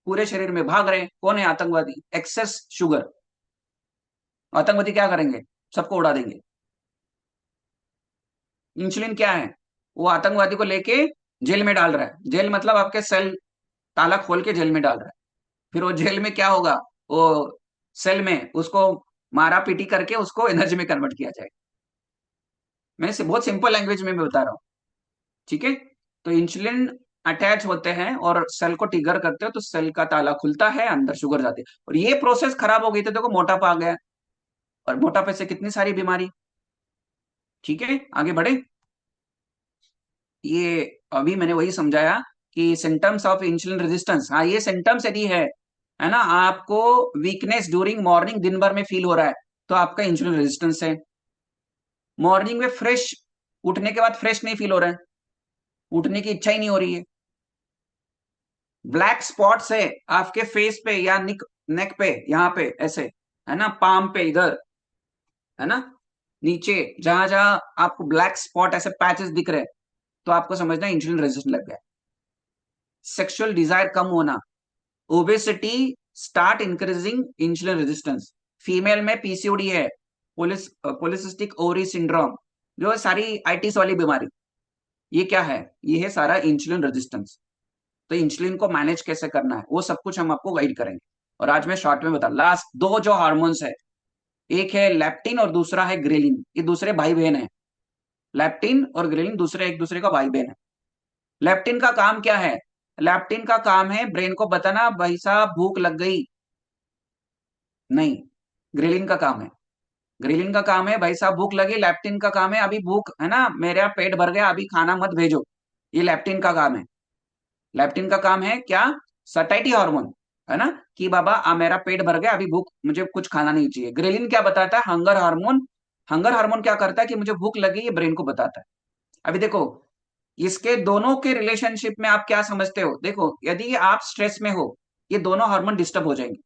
पूरे शरीर में भाग रहे हैं। कौन है आतंकवादी? Excess sugar. आतंकवादी क्या करेंगे? सबको उड़ा देंगे। इंसुलिन क्या है? वो आतंकवादी को लेके जेल में डाल रहा है। जेल मतलब आपके सेल ताला खोल के जेल में डाल रहा है। फिर वो जेल में क्या होगा, वो सेल में उसको मारा पीटी करके उसको एनर्जी में कन्वर्ट किया जाएगा। मैं बहुत सिंपल लैंग्वेज में बता रहा हूँ, ठीक है। तो इंसुलिन अटैच होते हैं और सेल को ट्रिगर करते हो तो सेल का ताला खुलता है, अंदर शुगर जाती है, और ये प्रोसेस खराब हो गई तो देखो मोटापा आ गया, और मोटापे से कितनी सारी बीमारी। ठीक है, आगे बढ़े। ये अभी मैंने वही समझाया कि सिम्टम्स ऑफ इंसुलिन रेजिस्टेंस, हाँ ये सिम्टम्स यदि है ना, आपको वीकनेस ड्यूरिंग मॉर्निंग, दिन भर में फील हो रहा है तो आपका इंसुलिन रेजिस्टेंस है। मॉर्निंग में फ्रेश, उठने के बाद फ्रेश नहीं फील हो रहा है, उठने की इच्छा ही नहीं हो रही है। ब्लैक स्पॉट्स है आपके फेस पे या नेक पे, यहाँ पे ऐसे, है ना, पाम पे इधर, है ना, नीचे जहां जहां आपको ब्लैक स्पॉट ऐसे पैचेस दिख रहे हैं, तो आपको समझना इंसुलिन रेजिस्टेंस लग गया। सेक्सुअल डिजायर कम होना, obesity start increasing insulin resistance. Female में पीसीओडी है, पॉलिसिस्टिक ओवरी सिंड्रोम, जो है सारी आइटिस वाली बीमारी, ये क्या है? ये है सारा इंसुलिन रेजिस्टेंस। तो इंसुलिन को मैनेज कैसे करना है वो सब कुछ हम आपको गाइड करेंगे। और आज मैं शॉर्ट में बता, लास्ट दो जो हार्मोन्स है, एक है लेप्टिन और दूसरा है ग्रेलिन, ये दूसरे भाई बहन है। लेप्टिन और ग्रेलिन दूसरे एक दूसरे का भाई बहन है। लेप्टिन का काम क्या है? लेप्टिन का काम है ब्रेन को बताना, भाई साहब भूख लग गई। नहीं, ग्रेलिन का काम है ग्रेलिन का काम है भाई साहब भूख लगी, लेप्टिन का काम है अभी भूख है ना, मेरा पेट भर गया अभी खाना मत भेजो, ये लेप्टिन का काम है। लेप्टिन का काम है क्या, सटाइटी हार्मोन, है ना, कि बाबा मेरा पेट भर गया अभी भूख, मुझे कुछ खाना नहीं चाहिए। ग्रेलिन क्या बताता है, हंगर हार्मोन। हंगर हार्मोन क्या करता है कि मुझे भूख लगी, ये ब्रेन को बताता है। अभी देखो इसके दोनों के रिलेशनशिप में आप क्या समझते हो, देखो यदि आप स्ट्रेस में हो ये दोनों हार्मोन डिस्टर्ब हो जाएंगे,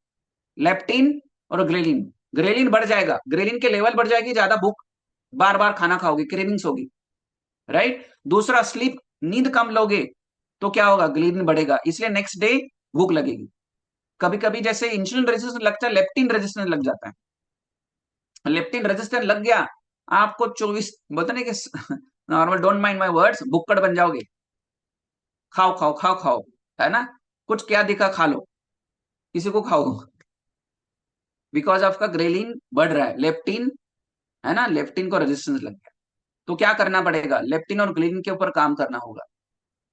लेप्टिन और ग्रेलिन। ग्रेलिन बढ़ जाएगा, ग्रेलिन के लेवल बढ़ जाएगी, ज्यादा भूख, बार बार खाना खाओगे, क्रेविंग्स होगी, राइट। दूसरा स्लीप, नींद कम लोगे तो क्या होगा, ग्रेलिन बढ़ेगा, इसलिए नेक्स्ट डे भूख लगेगी। कभी कभी जैसे इंसुलिन रेजिस्टेंस लगता है, लेप्टिन रेजिस्टेंस लग जाता है, लेप्टिन रेजिस्टेंस लग गया आपको 24 बोलते नहीं कि normal, don't mind my words, भुक्कड़ बन जाओगे, खाओ खाओ खाओ खाओ, है ना, कुछ क्या दिखा खा लो, किसी को खाओ, बिकॉज आपका ग्रेलिन बढ़ रहा है, लेप्टिन, है ना, लेप्टिन को रेजिस्टेंस लग गया। तो क्या करना पड़ेगा, लेप्टिन और ग्रेलिन के ऊपर काम करना होगा।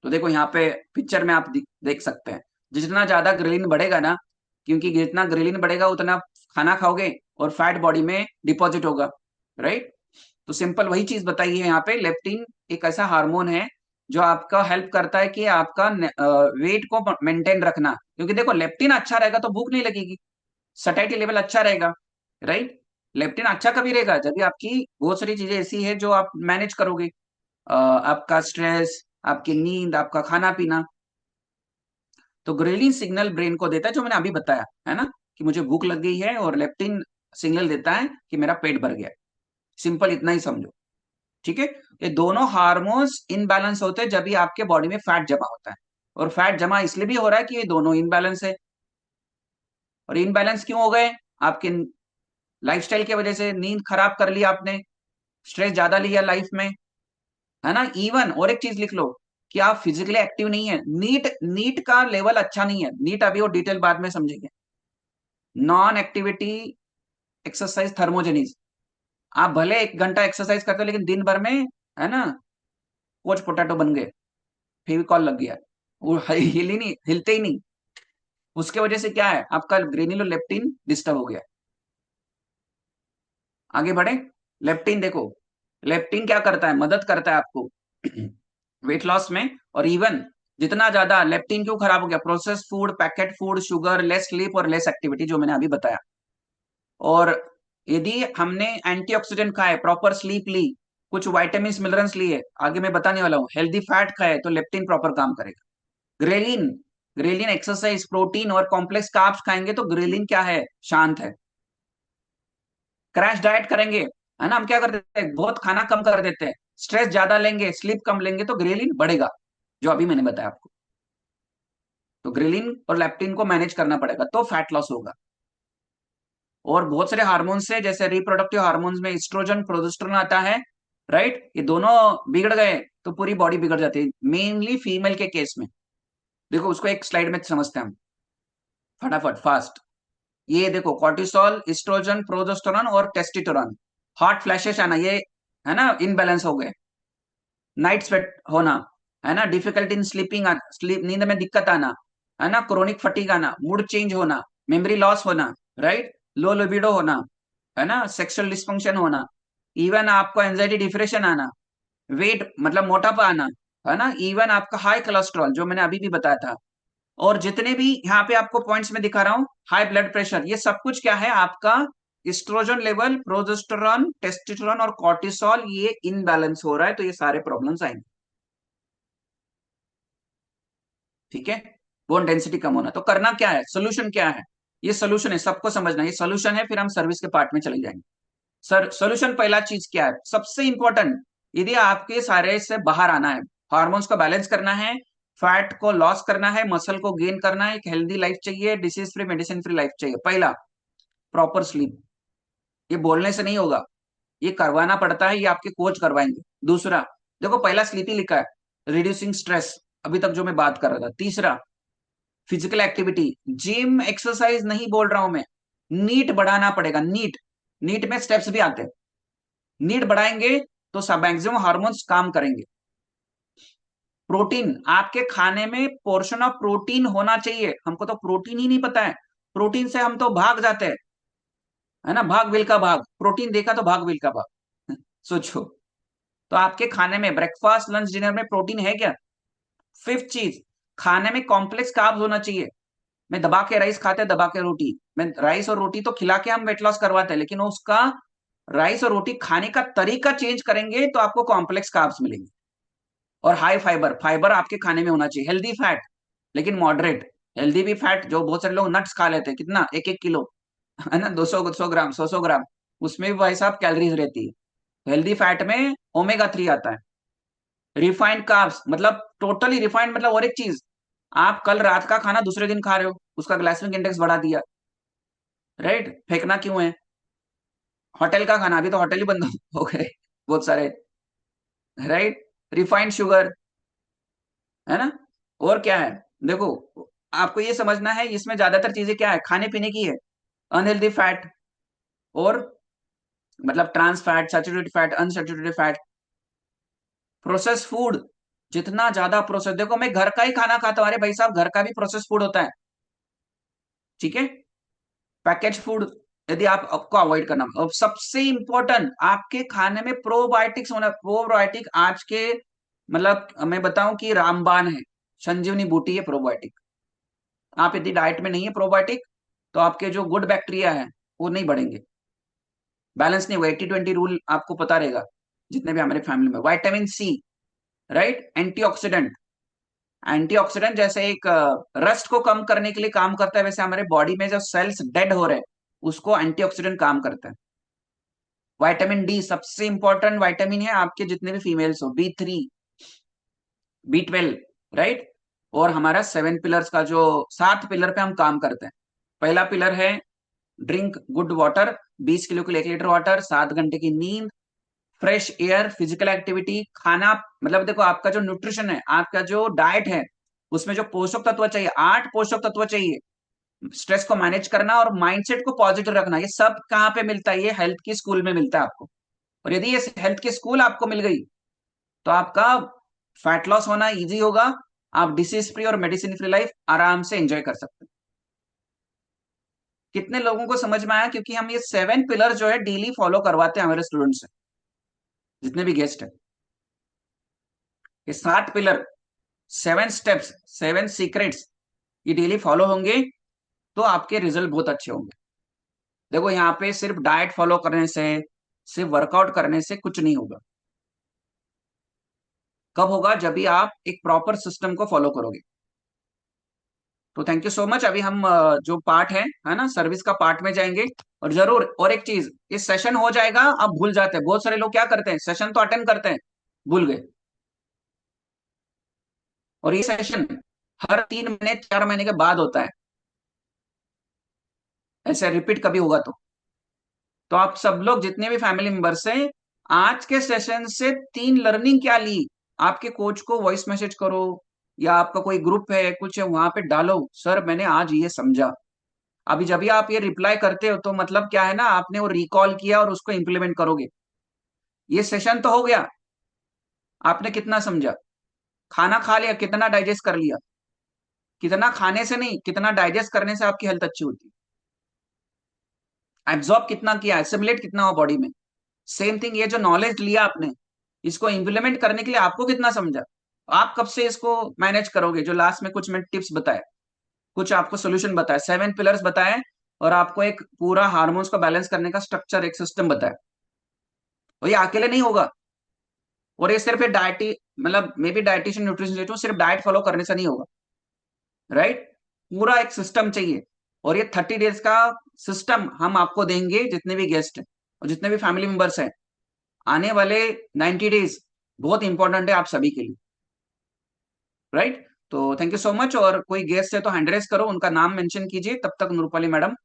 तो देखो यहाँ पे पिक्चर में आप देख सकते हैं, जितना ज्यादा ग्रेलिन बढ़ेगा ना, क्योंकि जितना ग्रेलिन बढ़ेगा उतना खाना खाओगे और फैट बॉडी में डिपॉजिट होगा, राइट। तो सिंपल वही चीज बताई है यहाँ पे, लेप्टिन एक ऐसा हार्मोन है जो आपका हेल्प करता है कि आपका वेट को मेंटेन रखना, क्योंकि देखो लेप्टिन अच्छा रहेगा तो भूख नहीं लगेगी, सटाइटी लेवल अच्छा रहेगा, राइट। लेप्टिन अच्छा कभी रहेगा जब आपकी बहुत सारी चीजें ऐसी है जो आप मैनेज करोगे, आपका स्ट्रेस, आपकी नींद, आपका खाना पीना। तो ग्रेलिन सिग्नल ब्रेन को देता है जो मैंने अभी बताया, है ना, कि मुझे भूख लग गई है, और लेप्टिन सिग्नल देता है कि मेरा पेट भर गया। सिंपल इतना ही समझो, ठीक है। ये दोनों हार्मोन्स इनबैलेंस होते हैं जब भी आपके बॉडी में फैट जमा होता है, और फैट जमा इसलिए भी हो रहा है कि ये दोनों इनबैलेंस है। और इनबैलेंस क्यों हो गए, आपके लाइफस्टाइल की वजह से, नींद खराब कर ली आपने, स्ट्रेस ज्यादा लिया लाइफ में, है ना। इवन और एक चीज लिख लो कि आप फिजिकली एक्टिव नहीं है, नीट नीट का लेवल अच्छा नहीं है, नीट अभी वो डिटेल बाद में समझेंगे। नॉन एक्टिविटी एक्सरसाइज थर्मोजेनिज, आप भले 1 घंटा एक्सरसाइज करते हो लेकिन दिन भर में, है ना, कोच पोटैटो बन गए, फेविकॉल लग गया, वो हिल ही नहीं, हिलते ही नहीं, उसके वजह से क्या है, आपका ग्रेनुलोलेप्टिन डिस्टर्ब हो गया। आगे बढ़े, लेप्टिन देखो, लेप्टिन क्या करता है, मदद करता है आपको वेट लॉस में। और इवन जितना ज्यादा लेप्टिन क्यों खराब हो गया, process food, packet food, sugar, less sleep और लेस एक्टिविटी, जो मैंने अभी बताया। और यदि हमने एंटीऑक्सीडेंट खाए, प्रॉपर स्लीप ली, कुछ वाइटामिन मिनरल्स लिए, आगे मैं बताने वाला हूँ, हेल्दी फैट खाए, तो लेप्टिन प्रॉपर काम करेगा। ग्रेलिन, ग्रेलिन एक्सरसाइज, प्रोटीन और कॉम्प्लेक्स कार्ब्स खाएंगे तो ग्रेलिन क्या है, शांत है। क्रैश डाइट करेंगे, है ना, हम क्या कर देते हैं, बहुत खाना कम कर देते हैं, स्ट्रेस ज्यादा लेंगे, स्लीप कम लेंगे, तो ग्रेलिन बढ़ेगा, जो अभी मैंने बताया आपको। तो ग्रेलिन और लेप्टिन को मैनेज करना पड़ेगा तो फैट लॉस होगा। और बहुत सारे हार्मोन्स है, जैसे रिप्रोडक्टिव हार्मोन्स में एस्ट्रोजन, प्रोजेस्टेरोन आता है, राइट। ये दोनों बिगड़ गए तो पूरी बॉडी बिगड़ जाती है, मेनली फीमेल के केस में। देखो उसको एक स्लाइड में समझते हैं हम, फटाफट फास्ट। ये देखो, कॉर्टिसोल, एस्ट्रोजन, प्रोजेस्टेरोन और टेस्टोस्टेरोन, हॉट फ्लैशेस आना, ये है ना इनबैलेंस हो गए, नाइट स्वेट होना, है ना, डिफिकल्टी इन स्लीपिंग, स्लीप, नींद में दिक्कत आना, है ना, क्रोनिक फटीग आना, मूड चेंज होना, मेमोरी लॉस होना, राइट, लो लिबिडो होना, है ना, सेक्सुअल डिस्फंक्शन होना, इवन आपको एंजाइटी डिप्रेशन आना, वेट मतलब मोटापा आना, है ना, इवन आपका हाई कोलेस्ट्रॉल, जो मैंने अभी भी बताया था। और जितने भी यहाँ पे आपको पॉइंट्स में दिखा रहा हूँ, हाई ब्लड प्रेशर, ये सब कुछ क्या है, आपका एस्ट्रोजन लेवल, प्रोजेस्टेरोन, टेस्टोस्टेरोन और कॉर्टिसोल, ये इनबैलेंस हो रहा है, तो ये सारे प्रॉब्लम्स आएंगे, ठीक है। बोन डेंसिटी कम होना, तो करना क्या है, सोल्यूशन क्या है, ये सोल्यूशन है, सबको समझना, ये सोल्यूशन है, फिर हम सर्विस के पार्ट में चले जाएंगे। सर सोल्यूशन पहला चीज क्या है, सबसे इंपॉर्टेंट, यदि आपके सारे से बाहर आना है, हार्मोन्स को बैलेंस करना है, फैट को लॉस करना है, मसल को गेन करना है, एक हेल्दी लाइफ चाहिए, disease free, medicine free life चाहिए, पहला प्रॉपर स्लीप, ये बोलने से नहीं होगा, ये करवाना पड़ता है, ये आपके कोच करवाएंगे। दूसरा, देखो पहला स्लीप ही लिखा है, रिड्यूसिंग स्ट्रेस, अभी तक जो मैं बात कर रहा था। तीसरा, फिजिकल एक्टिविटी, जिम एक्सरसाइज नहीं बोल रहा हूं मैं, नीट बढ़ाना पड़ेगा, नीट, नीट में स्टेप्स भी आते हैं, नीड बढ़ाएंगे तो सब मैक्सिमम हार्मोन्स काम करेंगे। प्रोटीन, आपके खाने में पोर्शन ऑफ प्रोटीन होना चाहिए, हमको तो प्रोटीन ही नहीं पता है, प्रोटीन से हम तो भाग जाते हैं, है ना, भाग बिल का भाग, प्रोटीन देखा तो भाग बिल का भाग। सोचो, तो आपके खाने में ब्रेकफास्ट लंच डिनर में प्रोटीन है क्या? फिफ्थ चीज, खाने में कॉम्प्लेक्स कार्ब्स होना चाहिए। मैं दबा के राइस खाते हैं, दबा के रोटी, मैं राइस और रोटी तो खिला के हम वेट लॉस करवाते हैं, लेकिन उसका राइस और रोटी खाने का तरीका चेंज करेंगे तो आपको कॉम्प्लेक्स कार्ब्स मिलेंगे। और हाई फाइबर, फाइबर आपके खाने में होना चाहिए। हेल्दी फैट, लेकिन मॉडरेट। हेल्दी भी फैट, जो बहुत सारे लोग नट्स खा लेते हैं, कितना, 1-1 किलो, है ना, 200-200 ग्राम, 100-100 ग्राम, उसमें भी भाई साहब कैलोरीज रहती है। हेल्दी फैट में ओमेगा 3 आता है। रिफाइंड कार्ब्स मतलब टोटली रिफाइंड, मतलब और एक चीज, आप कल रात का खाना दूसरे दिन खा रहे हो, उसका ग्लाइसेमिक इंडेक्स बढ़ा दिया, राइट, फेंकना क्यों है? होटल का खाना, अभी तो होटल ही बंद हो गए बहुत सारे, राइट। रिफाइंड शुगर, है ना। और क्या है, देखो, आपको ये समझना है इसमें ज्यादातर चीजें क्या है, खाने पीने की है। अनहेल्दी फैट, और मतलब trans fat, saturated fat, unsaturated fat, process food, जितना ज्यादा प्रोसेस, देखो मैं घर का ही खाना खाता हूं, अरे भाई साहब घर का भी प्रोसेस फूड होता है, ठीक है। पैकेज फूड यदि आप आपको अवॉइड करना, और सबसे इंपॉर्टेंट आपके खाने में प्रोबायोटिक्स होना। प्रोबायोटिक आज के, मतलब मैं बताऊं कि रामबाण है, संजीवनी बूटी है प्रोबायोटिक। आप यदि डाइट में नहीं है प्रोबायोटिक, तो आपके जो गुड बैक्टीरिया है वो नहीं बढ़ेंगे, बैलेंस नहीं होगा। 80-20 रूल आपको पता रहेगा, जितने भी हमारे फैमिली में। Vitamin C, right, antioxidant. Antioxidant जैसे एक रस्ट को कम करने के लिए काम करता है, वैसे हमारे बॉडी में जो सेल्स डेड हो रहे हैं उसको एंटीऑक्सीडेंट काम करता है। विटामिन डी सबसे इंपॉर्टेंट विटामिन है, आपके जितने भी फीमेल्स हो। B3, B12, right. और हमारा 7 पिलर्स का जो 7 पिलर पे हम काम करते हैं। पहला पिलर है ड्रिंक गुड वाटर, 20 किलो के लिए 1 लीटर वाटर, 7 घंटे की नींद, फ्रेश एयर, फिजिकल एक्टिविटी, खाना, मतलब देखो आपका जो न्यूट्रिशन है, आपका जो डाइट है, उसमें जो पोषक तत्व चाहिए, 8 पोषक तत्व चाहिए। स्ट्रेस को मैनेज करना और माइंडसेट को पॉजिटिव रखना, ये सब कहाँ पे मिलता है? ये हेल्थ की स्कूल में मिलता है आपको। और यदि ये हेल्थ की स्कूल आपको मिल गई, तो आपका फैट लॉस होना इजी होगा, आप डिसीज फ्री और मेडिसिन फ्री लाइफ आराम से एंजॉय कर सकते हैं। कितने लोगों को समझ में आया? क्योंकि हम ये 7 पिलर जो है डेली फॉलो करवाते हैं हमारे स्टूडेंट्स से, जितने भी गेस्ट है। ये 7 पिलर, 7 स्टेप्स, 7 सीक्रेट्स, ये डेली फॉलो होंगे तो आपके रिजल्ट बहुत अच्छे होंगे। देखो यहाँ पे सिर्फ डाइट फॉलो करने से, सिर्फ वर्कआउट करने से कुछ नहीं होगा। कब होगा? जब भी आप एक प्रॉपर सिस्टम को फॉलो करोगे। तो थैंक यू सो मच। अभी हम जो पार्ट है ना, सर्विस का पार्ट में जाएंगे। और जरूर और एक चीज, इस सेशन हो जाएगा, आप भूल जाते हैं, बहुत सारे लोग क्या करते हैं, सेशन तो अटेंड करते हैं, भूल गए। और ये सेशन हर 3 महीने 4 महीने के बाद होता है, ऐसे रिपीट कभी होगा तो आप सब लोग जितने भी फैमिली मेंबर्स हैं, आज के सेशन से 3 लर्निंग क्या ली, आपके कोच को वॉइस मैसेज करो, या आपका कोई ग्रुप है कुछ है वहां पे डालो, सर मैंने आज ये समझा। अभी जब भी आप ये रिप्लाई करते हो तो मतलब क्या है ना, आपने वो रिकॉल किया और उसको इंप्लीमेंट करोगे। ये सेशन तो हो गया, आपने कितना समझा, खाना खा लिया, कितना डाइजेस्ट कर लिया, कितना खाने से नहीं, कितना डाइजेस्ट करने से आपकी हेल्थ अच्छी होती है, एब्जॉर्ब कितना किया, एसिमिलेट कितना हो बॉडी में। सेम थिंग, ये जो नॉलेज लिया आपने, इसको इंप्लीमेंट करने के लिए आपको कितना समझा, आप कब से इसको मैनेज करोगे। जो लास्ट में कुछ मैं टिप्स बताए, कुछ आपको सोल्यूशन बताए, 7 पिलर्स बताए, और आपको एक पूरा हार्मोन्स को बैलेंस करने का स्ट्रक्चर, एक सिस्टम बताया। और ये अकेले नहीं होगा, और ये सिर्फ डाइटी, मतलब मे बी डाइटिशियन न्यूट्रिशन सिर्फ डाइट फॉलो करने से नहीं होगा, राइट। पूरा एक सिस्टम चाहिए। और ये 30 डेज का सिस्टम हम आपको देंगे, जितने भी गेस्ट हैं और जितने भी फैमिली मेंबर्स हैं। आने वाले 90 डेज बहुत इंपॉर्टेंट है आप सभी के लिए, राइट। तो थैंक यू सो मच। और कोई गेस्ट है तो हैंड रेज करो, उनका नाम मेंशन कीजिए, तब तक नूरपाली मैडम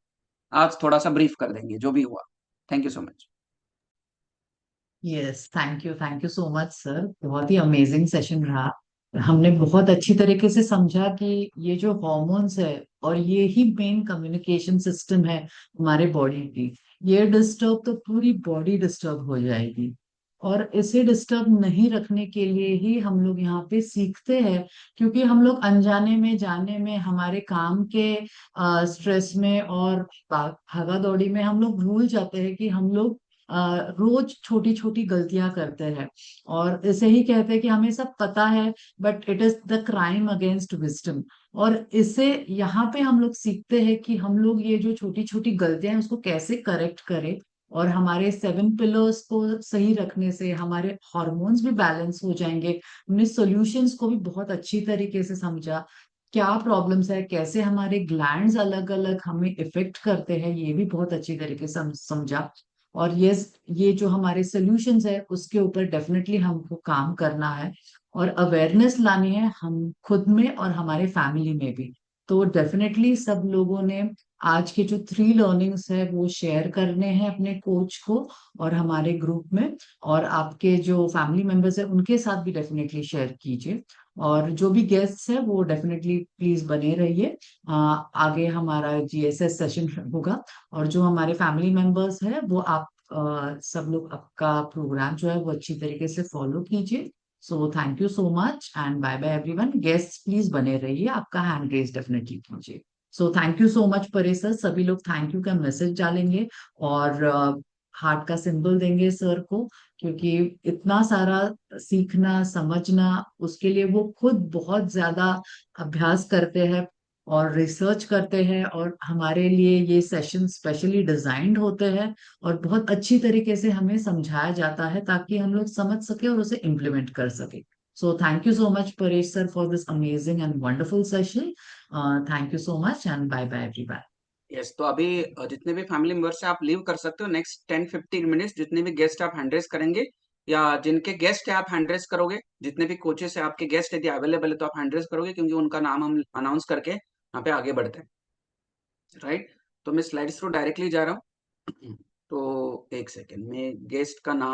आज थोड़ा सा ब्रीफ कर देंगे जो भी हुआ। Thank you so much. Yes, thank you so much sir, बहुत ही अमेजिंग सेशन रहा। हमने बहुत अच्छी तरीके से समझा कि ये जो हॉर्मोन्स है और ये ही मेन कम्युनिकेशन सिस्टम है हमारे बॉडी की, ये डिस्टर्ब तो पूरी बॉडी डिस्टर्ब हो जाएगी। और इसे डिस्टर्ब नहीं रखने के लिए ही हम लोग यहाँ पे सीखते हैं, क्योंकि हम लोग अनजाने में जाने में हमारे काम के स्ट्रेस में और भागा दौड़ी में हम लोग भूल जाते हैं कि हम लोग रोज छोटी छोटी गलतियां करते हैं। और इसे ही कहते हैं कि हमें सब पता है, but it is the crime against wisdom. और इसे यहाँ पे हम लोग सीखते हैं कि हम लोग ये जो छोटी छोटी गलतियां हैं उसको कैसे करेक्ट करें। और हमारे 7 पिलर्स को सही रखने से हमारे हॉर्मोन्स भी बैलेंस हो जाएंगे। हमने सॉल्यूशंस को भी बहुत अच्छी तरीके से समझा, क्या प्रॉब्लम्स है, कैसे हमारे ग्लैंड्स अलग अलग हमें इफेक्ट करते हैं, ये भी बहुत अच्छी तरीके से समझा। और ये जो हमारे सॉल्यूशंस है उसके ऊपर डेफिनेटली हमको काम करना है और अवेयरनेस लानी है, हम खुद में और हमारे फैमिली में भी। तो डेफिनेटली सब लोगों ने आज के जो 3 लर्निंग्स है वो शेयर करने हैं अपने कोच को और हमारे ग्रुप में। और आपके जो फैमिली मेंबर्स है उनके साथ भी डेफिनेटली शेयर कीजिए। और जो भी गेस्ट्स है वो डेफिनेटली प्लीज बने रहिए। आगे हमारा जीएसएस सेशन होगा। और जो हमारे फैमिली मेंबर्स है वो आप सब लोग आपका प्रोग्राम जो है वो अच्छी तरीके से फॉलो कीजिए। So thank you so much and bye bye everyone. Guest please बने रहिए, आपका हैंड रेज डेफिनेटली कीजिए। So thank you so much Paresh sir. सभी लोग थैंक यू का मैसेज डालेंगे और हार्ट का सिंबल देंगे सर को, क्योंकि इतना सारा सीखना समझना उसके लिए वो खुद बहुत ज्यादा अभ्यास करते हैं और रिसर्च करते हैं। और हमारे लिए ये सेशन स्पेशली डिजाइंड होते हैं और बहुत अच्छी तरीके से हमें समझाया जाता है ताकि हम लोग समझ सके और उसे इम्प्लीमेंट कर सके। So thank you so much Paresh sir for this amazing and wonderful session. Thank you so much and bye bye everyone. Yes, तो अभी जितने भी फैमिली मेंबर्स हैं आप लीव कर सकते हो नेक्स्ट 10-15 मिनट्स। जितने भी गेस्ट आप हैंड रेस करेंगे या जिनके गेस्ट है आप हैंड रेस करोगे, जितने भी कोचेस है आपके गेस्ट यदि अवेलेबल है तो आप हैंड रेस करोगे, क्योंकि उनका नाम हम अनाउंस करके यहाँ पे आगे बढ़ते हैं। राइट, तो मैं स्लाइड्स थ्रू डायरेक्टली जा रहा हूँ। तो एक सेकेंड में गेस्ट का नाम